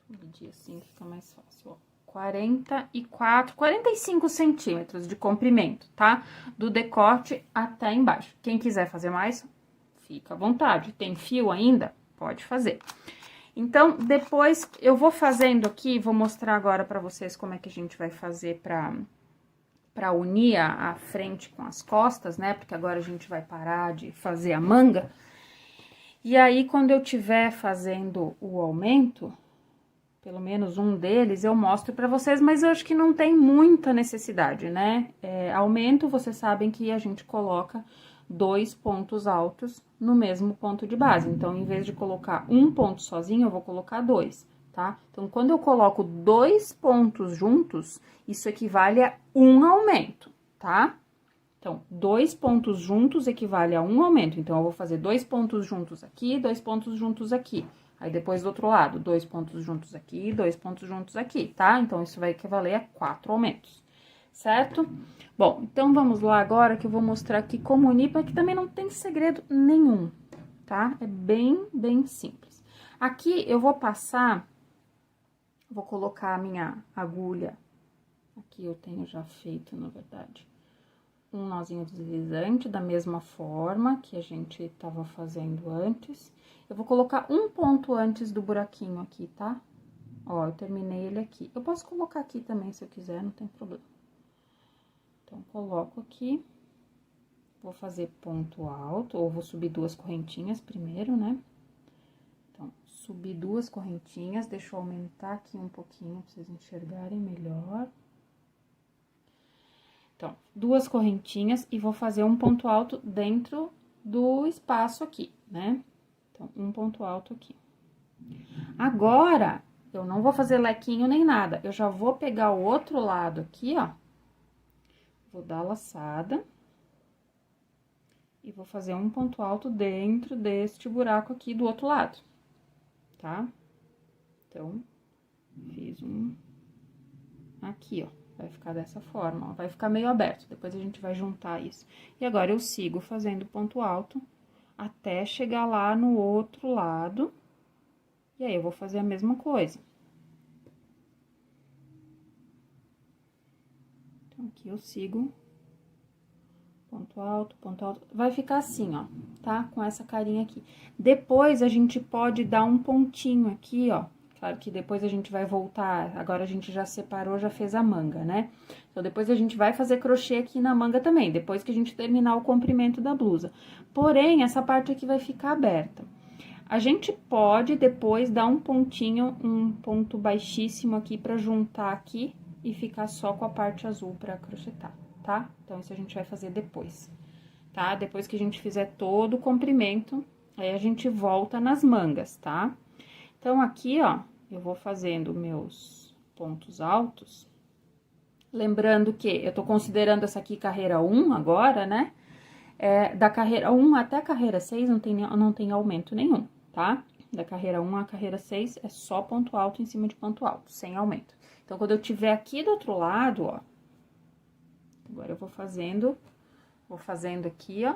Vou medir assim, fica mais fácil, ó. 45 centímetros de comprimento, tá? Do decote até embaixo. Quem quiser fazer mais, fica à vontade. Tem fio ainda? Pode fazer. Então, depois eu vou fazendo aqui, vou mostrar agora pra vocês como é que a gente vai fazer pra unir a frente com as costas, né? Porque agora a gente vai parar de fazer a manga. E aí, quando eu tiver fazendo o aumento, pelo menos um deles, eu mostro pra vocês, mas eu acho que não tem muita necessidade, né? Aumento, vocês sabem que a gente coloca 2 pontos altos no mesmo ponto de base. Então, em vez de colocar um ponto sozinho, eu vou colocar 2, tá? Então, quando eu coloco 2 pontos juntos, isso equivale a um aumento, tá? Então, 2 pontos juntos equivale a um aumento. Então, eu vou fazer 2 pontos juntos aqui, 2 pontos juntos aqui. Aí, depois do outro lado, 2 pontos juntos aqui, 2 pontos juntos aqui, tá? Então, isso vai equivaler a 4 aumentos, certo? Bom, então vamos lá agora que eu vou mostrar aqui como unir, porque também não tem segredo nenhum, tá? É bem, bem simples. Aqui eu vou passar, vou colocar a minha agulha, aqui eu tenho já feito, na verdade, um nozinho deslizante, da mesma forma que a gente tava fazendo antes. Eu vou colocar um ponto antes do buraquinho aqui, tá? Ó, eu terminei ele aqui. Eu posso colocar aqui também, se eu quiser, não tem problema. Então, coloco aqui, vou fazer ponto alto, ou vou subir 2 correntinhas primeiro, né? Então, subi 2 correntinhas, deixa eu aumentar aqui um pouquinho pra vocês enxergarem melhor. Então, 2 correntinhas e vou fazer um ponto alto dentro do espaço aqui, né? Então, um ponto alto aqui. Agora, eu não vou fazer lequinho nem nada, eu já vou pegar o outro lado aqui, ó. Vou dar a laçada. E vou fazer um ponto alto dentro deste buraco aqui do outro lado, tá? Então, fiz um aqui, ó. Vai ficar dessa forma, ó. Vai ficar meio aberto, depois a gente vai juntar isso. E agora, eu sigo fazendo ponto alto até chegar lá no outro lado. E aí, eu vou fazer a mesma coisa. Então, aqui eu sigo ponto alto, vai ficar assim, ó, tá? Com essa carinha aqui. Depois, a gente pode dar um pontinho aqui, ó. Claro que depois a gente vai voltar, agora a gente já separou, já fez a manga, né? Então, depois a gente vai fazer crochê aqui na manga também, depois que a gente terminar o comprimento da blusa. Porém, essa parte aqui vai ficar aberta. A gente pode depois dar um pontinho, um ponto baixíssimo aqui pra juntar aqui e ficar só com a parte azul pra crochetar, tá? Então, isso a gente vai fazer depois, tá? Depois que a gente fizer todo o comprimento, aí a gente volta nas mangas, tá? Então, aqui, ó, eu vou fazendo meus pontos altos. Lembrando que eu tô considerando essa aqui carreira 1 agora, né? Da carreira 1 até a carreira 6 não tem aumento nenhum, tá? Da carreira 1 à carreira 6 é só ponto alto em cima de ponto alto, sem aumento. Então, quando eu tiver aqui do outro lado, ó, agora eu vou fazendo aqui, ó,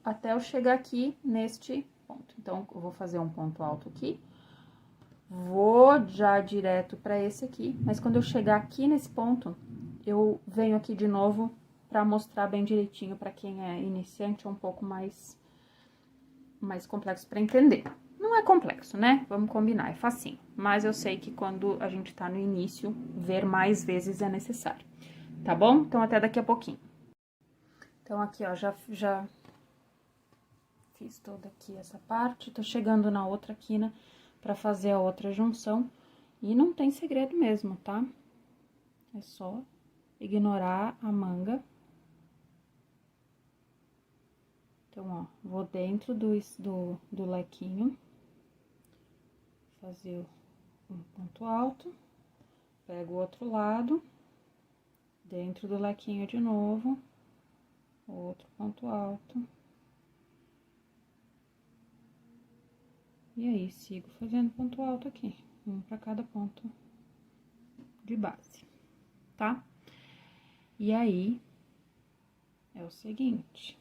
até eu chegar aqui neste ponto. Então, eu vou fazer um ponto alto aqui, vou já direto pra esse aqui, mas quando eu chegar aqui nesse ponto, eu venho aqui de novo pra mostrar bem direitinho pra quem é iniciante, é um pouco mais complexo pra entender. Não é complexo, né? Vamos combinar, é facinho. Mas eu sei que quando a gente tá no início, ver mais vezes é necessário. Tá bom? Então, até daqui a pouquinho. Então, aqui, ó, já fiz toda aqui essa parte. Tô chegando na outra quina pra fazer a outra junção. E não tem segredo mesmo, tá? É só ignorar a manga. Então, ó, vou dentro do lequinho. Fazer um ponto alto, pego o outro lado, dentro do lequinho de novo, outro ponto alto. E aí, sigo fazendo ponto alto aqui, um pra cada ponto de base, tá? E aí, é o seguinte,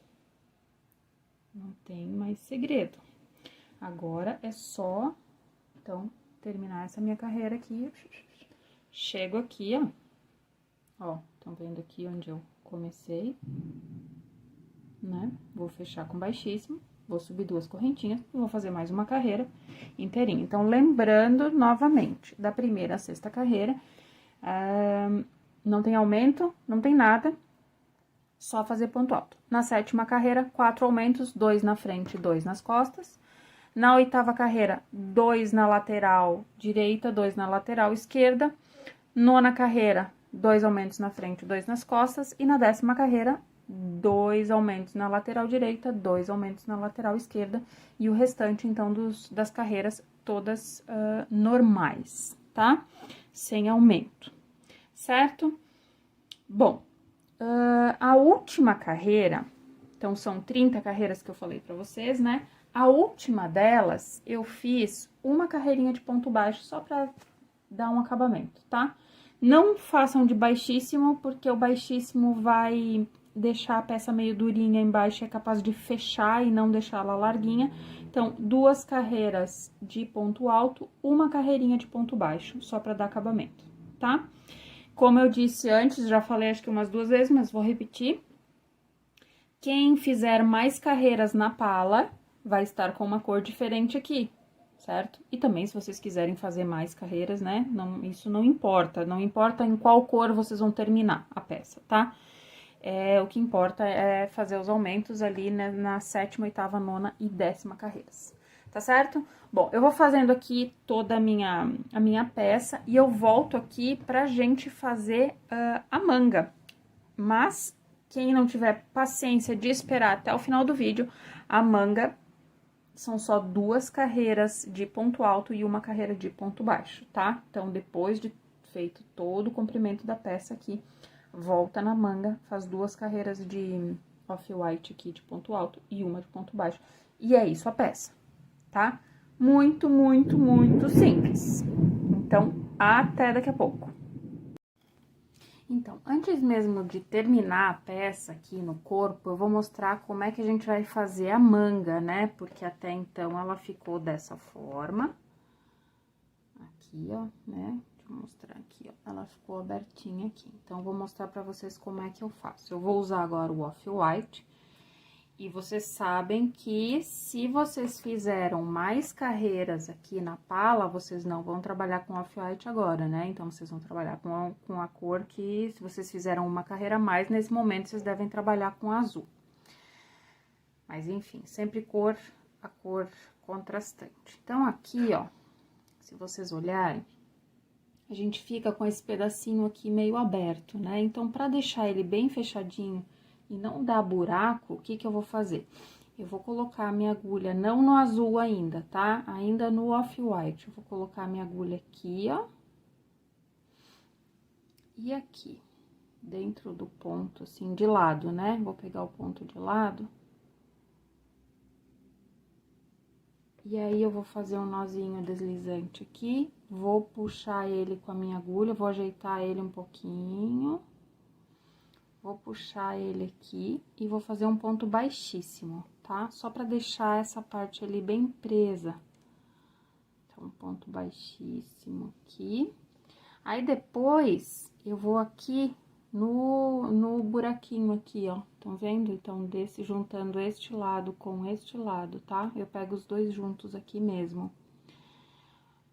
não tem mais segredo. Agora, é só... Então, terminar essa minha carreira aqui, chego aqui, ó, estão vendo aqui onde eu comecei, né? Vou fechar com baixíssimo, vou subir 2 correntinhas e vou fazer mais uma carreira inteirinha. Então, lembrando novamente, da primeira à 6ª carreira, não tem aumento, não tem nada, só fazer ponto alto. Na 7ª carreira, 4 aumentos, 2 na frente e 2 nas costas. Na 8ª carreira, 2 na lateral direita, 2 na lateral esquerda. 9ª carreira, 2 aumentos na frente, 2 nas costas. E na 10ª carreira, 2 aumentos na lateral direita, 2 aumentos na lateral esquerda. E o restante, então, das carreiras todas normais, tá? Sem aumento, certo? Bom, a última carreira, então, são 30 carreiras que eu falei pra vocês, né? A última delas, eu fiz uma carreirinha de ponto baixo, só pra dar um acabamento, tá? Não façam de baixíssimo, porque o baixíssimo vai deixar a peça meio durinha embaixo, é capaz de fechar e não deixar ela larguinha. Então, 2 carreiras de ponto alto, uma carreirinha de ponto baixo, só pra dar acabamento, tá? Como eu disse antes, já falei acho que umas 2 vezes, mas vou repetir. Quem fizer mais carreiras na pala vai estar com uma cor diferente aqui, certo? E também, se vocês quiserem fazer mais carreiras, né? Isso não importa. Não importa em qual cor vocês vão terminar a peça, tá? O que importa é fazer os aumentos ali, né, na 7ª, 8ª, 9ª e 10ª carreiras. tá certo? Bom, eu vou fazendo aqui toda a minha peça e eu volto aqui pra gente fazer a manga. Mas, quem não tiver paciência de esperar até o final do vídeo, a manga são só 2 carreiras de ponto alto e 1 carreira de ponto baixo, tá? Então, depois de feito todo o comprimento da peça aqui, volta na manga, faz 2 carreiras de off-white aqui de ponto alto e 1 de ponto baixo. E é isso a peça, tá? Muito, muito, muito simples. Então, até daqui a pouco. Então, antes mesmo de terminar a peça aqui no corpo, eu vou mostrar como é que a gente vai fazer a manga, né? Porque até então ela ficou dessa forma. Aqui, ó, né? Deixa eu mostrar aqui, ó. Ela ficou abertinha aqui. Então, eu vou mostrar pra vocês como é que eu faço. Eu vou usar agora o off-white. E vocês sabem que se vocês fizeram mais carreiras aqui na pala, vocês não vão trabalhar com off-white agora, né? Então, vocês vão trabalhar com a cor que, se vocês fizeram uma carreira a mais, nesse momento, vocês devem trabalhar com azul. Mas, enfim, sempre a cor contrastante. Então, aqui, ó, se vocês olharem, a gente fica com esse pedacinho aqui meio aberto, né? Então, pra deixar ele bem fechadinho e não dar buraco, o que que eu vou fazer? Eu vou colocar a minha agulha, não no azul ainda, tá? Ainda no off-white. Eu vou colocar a minha agulha aqui, ó. E aqui, dentro do ponto, assim, de lado, né? Vou pegar o ponto de lado. E aí, eu vou fazer um nozinho deslizante aqui. Vou puxar ele com a minha agulha, vou ajeitar ele um pouquinho. Vou puxar ele aqui e vou fazer um ponto baixíssimo, tá? Só pra deixar essa parte ali bem presa. Então, um ponto baixíssimo aqui. Aí, depois, eu vou aqui no buraquinho aqui, ó. Estão vendo? Então, juntando este lado com este lado, tá? Eu pego os dois juntos aqui mesmo.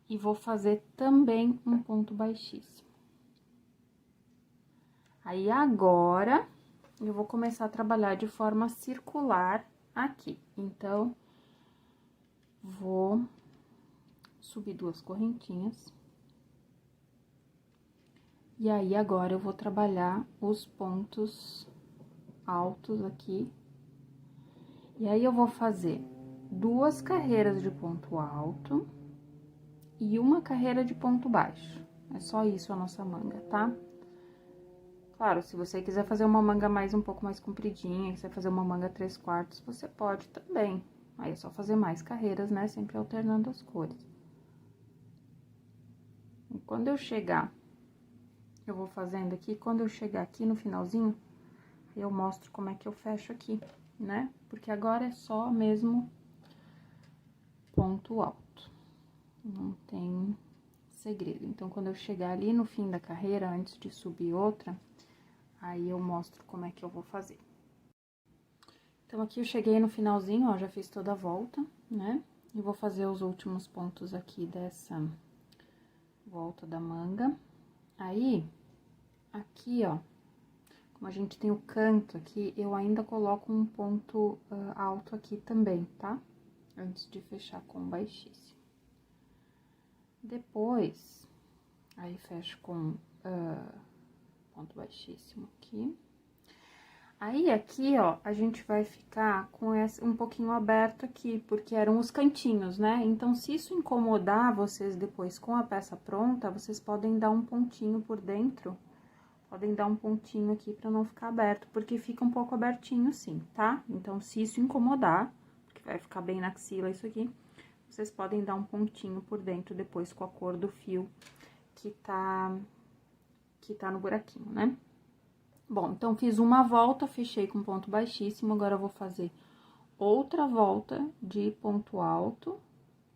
E vou fazer também um ponto baixíssimo. Aí, agora, eu vou começar a trabalhar de forma circular aqui. Então, vou subir 2 correntinhas. E aí, agora, eu vou trabalhar os pontos altos aqui. E aí, eu vou fazer 2 carreiras de ponto alto e 1 carreira de ponto baixo. É só isso a nossa manga, tá? Claro, se você quiser fazer uma manga um pouco mais compridinha, quiser fazer uma manga 3/4, você pode também. Aí é só fazer mais carreiras, né? Sempre alternando as cores. E quando eu chegar, eu vou fazendo aqui, quando eu chegar aqui no finalzinho, eu mostro como é que eu fecho aqui, né? Porque agora é só mesmo ponto alto. Não tem segredo. Então, quando eu chegar ali no fim da carreira, antes de subir outra, aí eu mostro como é que eu vou fazer. Então, aqui eu cheguei no finalzinho, ó, já fiz toda a volta, né? E vou fazer os últimos pontos aqui dessa volta da manga. Aí, aqui, ó, como a gente tem o canto aqui, eu ainda coloco um ponto alto aqui também, tá? Antes de fechar com baixíssimo. Depois, aí fecho com ponto baixíssimo aqui. Aí, aqui, ó, a gente vai ficar com um pouquinho aberto aqui, porque eram os cantinhos, né? Então, se isso incomodar vocês depois com a peça pronta, vocês podem dar um pontinho por dentro. Podem dar um pontinho aqui pra não ficar aberto, porque fica um pouco abertinho sim, tá? Então, se isso incomodar, porque vai ficar bem na axila isso aqui, vocês podem dar um pontinho por dentro depois com a cor do fio que tá no buraquinho, né? Bom, então, fiz uma volta, fechei com ponto baixíssimo, agora eu vou fazer outra volta de ponto alto.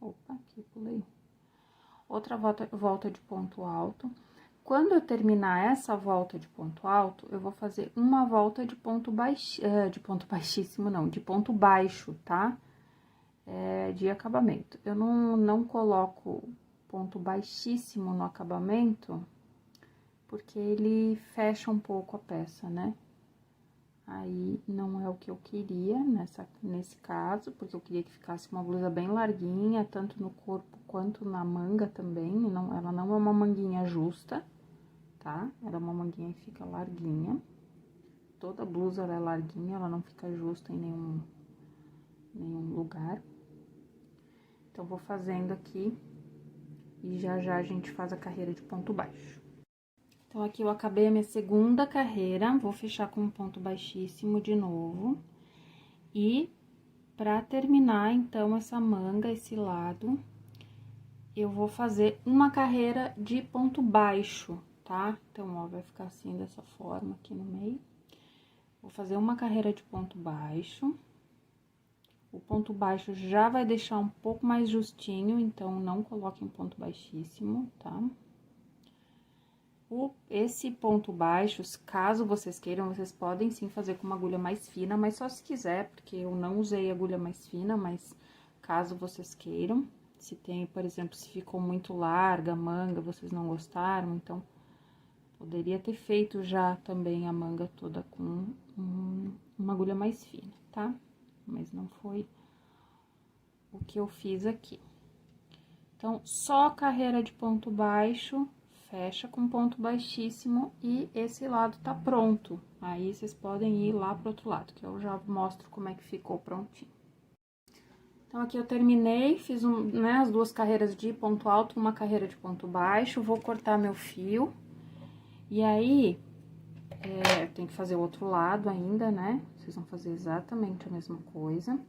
Opa, aqui pulei. Outra volta de ponto alto. Quando eu terminar essa volta de ponto alto, eu vou fazer uma volta de ponto baixíssimo, não, de ponto baixo, tá? De acabamento. Eu não coloco ponto baixíssimo no acabamento, porque ele fecha um pouco a peça, né? Aí, não é o que eu queria nesse caso, porque eu queria que ficasse uma blusa bem larguinha, tanto no corpo quanto na manga também. Ela não é uma manguinha justa, tá? Ela é uma manguinha que fica larguinha. Toda blusa ela é larguinha, ela não fica justa em nenhum lugar. Então, vou fazendo aqui e já a gente faz a carreira de ponto baixo. Então, aqui eu acabei a minha segunda carreira, vou fechar com um ponto baixíssimo de novo. E, pra terminar, então, essa manga, esse lado, eu vou fazer uma carreira de ponto baixo, tá? Então, ó, vai ficar assim, dessa forma, aqui no meio. Vou fazer uma carreira de ponto baixo. O ponto baixo já vai deixar um pouco mais justinho, então, não coloque em ponto baixíssimo, tá? Esse ponto baixo, caso vocês queiram, vocês podem sim fazer com uma agulha mais fina, mas só se quiser, porque eu não usei agulha mais fina, mas caso vocês queiram. Se tem, por exemplo, se ficou muito larga a manga, vocês não gostaram, então, poderia ter feito já também a manga toda com uma agulha mais fina, tá? Mas não foi o que eu fiz aqui. Então, só carreira de ponto baixo, fecha com ponto baixíssimo e esse lado tá pronto. Aí, vocês podem ir lá pro outro lado, que eu já mostro como é que ficou prontinho. Então, aqui eu terminei, fiz as duas carreiras de ponto alto, uma carreira de ponto baixo, vou cortar meu fio. E aí, tem que fazer o outro lado ainda, né? Vocês vão fazer exatamente a mesma coisa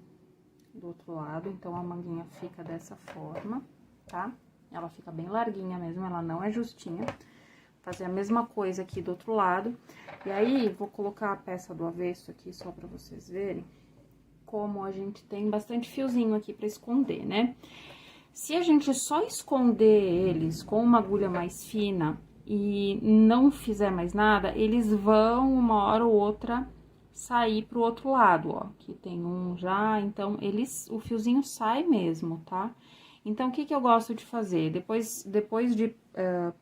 do outro lado. Então, a manguinha fica dessa forma, tá? Ela fica bem larguinha mesmo, ela não é justinha. Vou fazer a mesma coisa aqui do outro lado. E aí, vou colocar a peça do avesso aqui, só pra vocês verem como a gente tem bastante fiozinho aqui pra esconder, né? Se a gente só esconder eles com uma agulha mais fina e não fizer mais nada, eles vão, uma hora ou outra, sair pro outro lado, ó. Aqui tem um já, então, o fiozinho sai mesmo, tá? Então, o que eu gosto de fazer? Depois de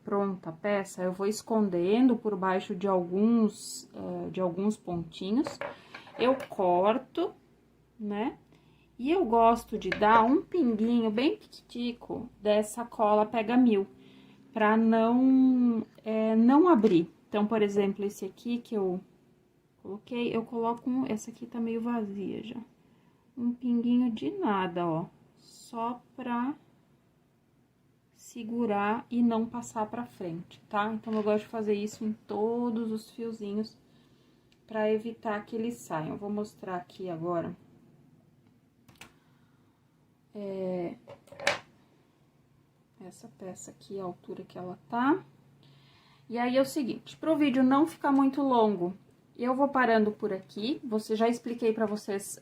pronta a peça, eu vou escondendo por baixo de alguns pontinhos, eu corto, né? E eu gosto de dar um pinguinho bem piquitico dessa cola Pega Mil, pra não abrir. Então, por exemplo, esse aqui que eu coloquei, eu coloco essa aqui tá meio vazia já. Um pinguinho de nada, ó, só pra segurar e não passar pra frente, tá? Então, eu gosto de fazer isso em todos os fiozinhos pra evitar que eles saiam. Eu vou mostrar aqui agora. Essa peça aqui, a altura que ela tá. E aí, é o seguinte, pro vídeo não ficar muito longo, eu vou parando por aqui. Já expliquei pra vocês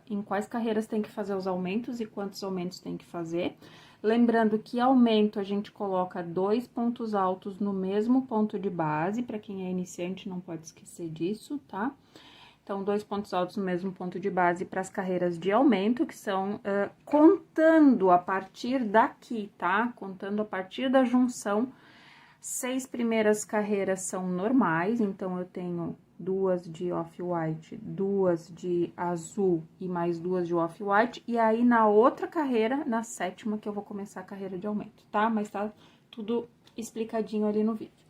em quais carreiras tem que fazer os aumentos e quantos aumentos tem que fazer. Lembrando que aumento a gente coloca 2 pontos altos no mesmo ponto de base, pra quem é iniciante não pode esquecer disso, tá? Então, 2 pontos altos no mesmo ponto de base para as carreiras de aumento, que são contando a partir daqui, tá? Contando a partir da junção, 6 primeiras carreiras são normais, então, eu tenho 2 de off-white, 2 de azul e mais 2 de off-white, e aí, na outra carreira, na 7ª, que eu vou começar a carreira de aumento, tá? Mas tá tudo explicadinho ali no vídeo.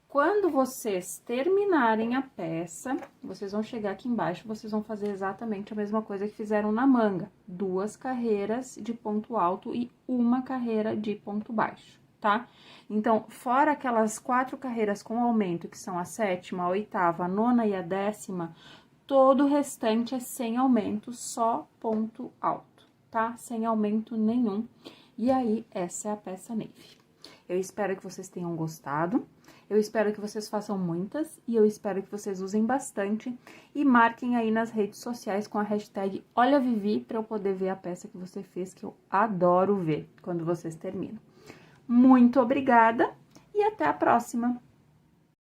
Quando vocês terminarem a peça, vocês vão chegar aqui embaixo, vocês vão fazer exatamente a mesma coisa que fizeram na manga. 2 carreiras de ponto alto e 1 carreira de ponto baixo, tá? Então, fora aquelas 4 carreiras com aumento, que são a 7ª, a 8ª, a 9ª e a 10ª, todo o restante é sem aumento, só ponto alto, tá? Sem aumento nenhum. E aí, essa é a peça navy. Eu espero que vocês tenham gostado. Eu espero que vocês façam muitas e eu espero que vocês usem bastante e marquem aí nas redes sociais com a hashtag #OlhaVivi para eu poder ver a peça que você fez, que eu adoro ver quando vocês terminam. Muito obrigada e até a próxima!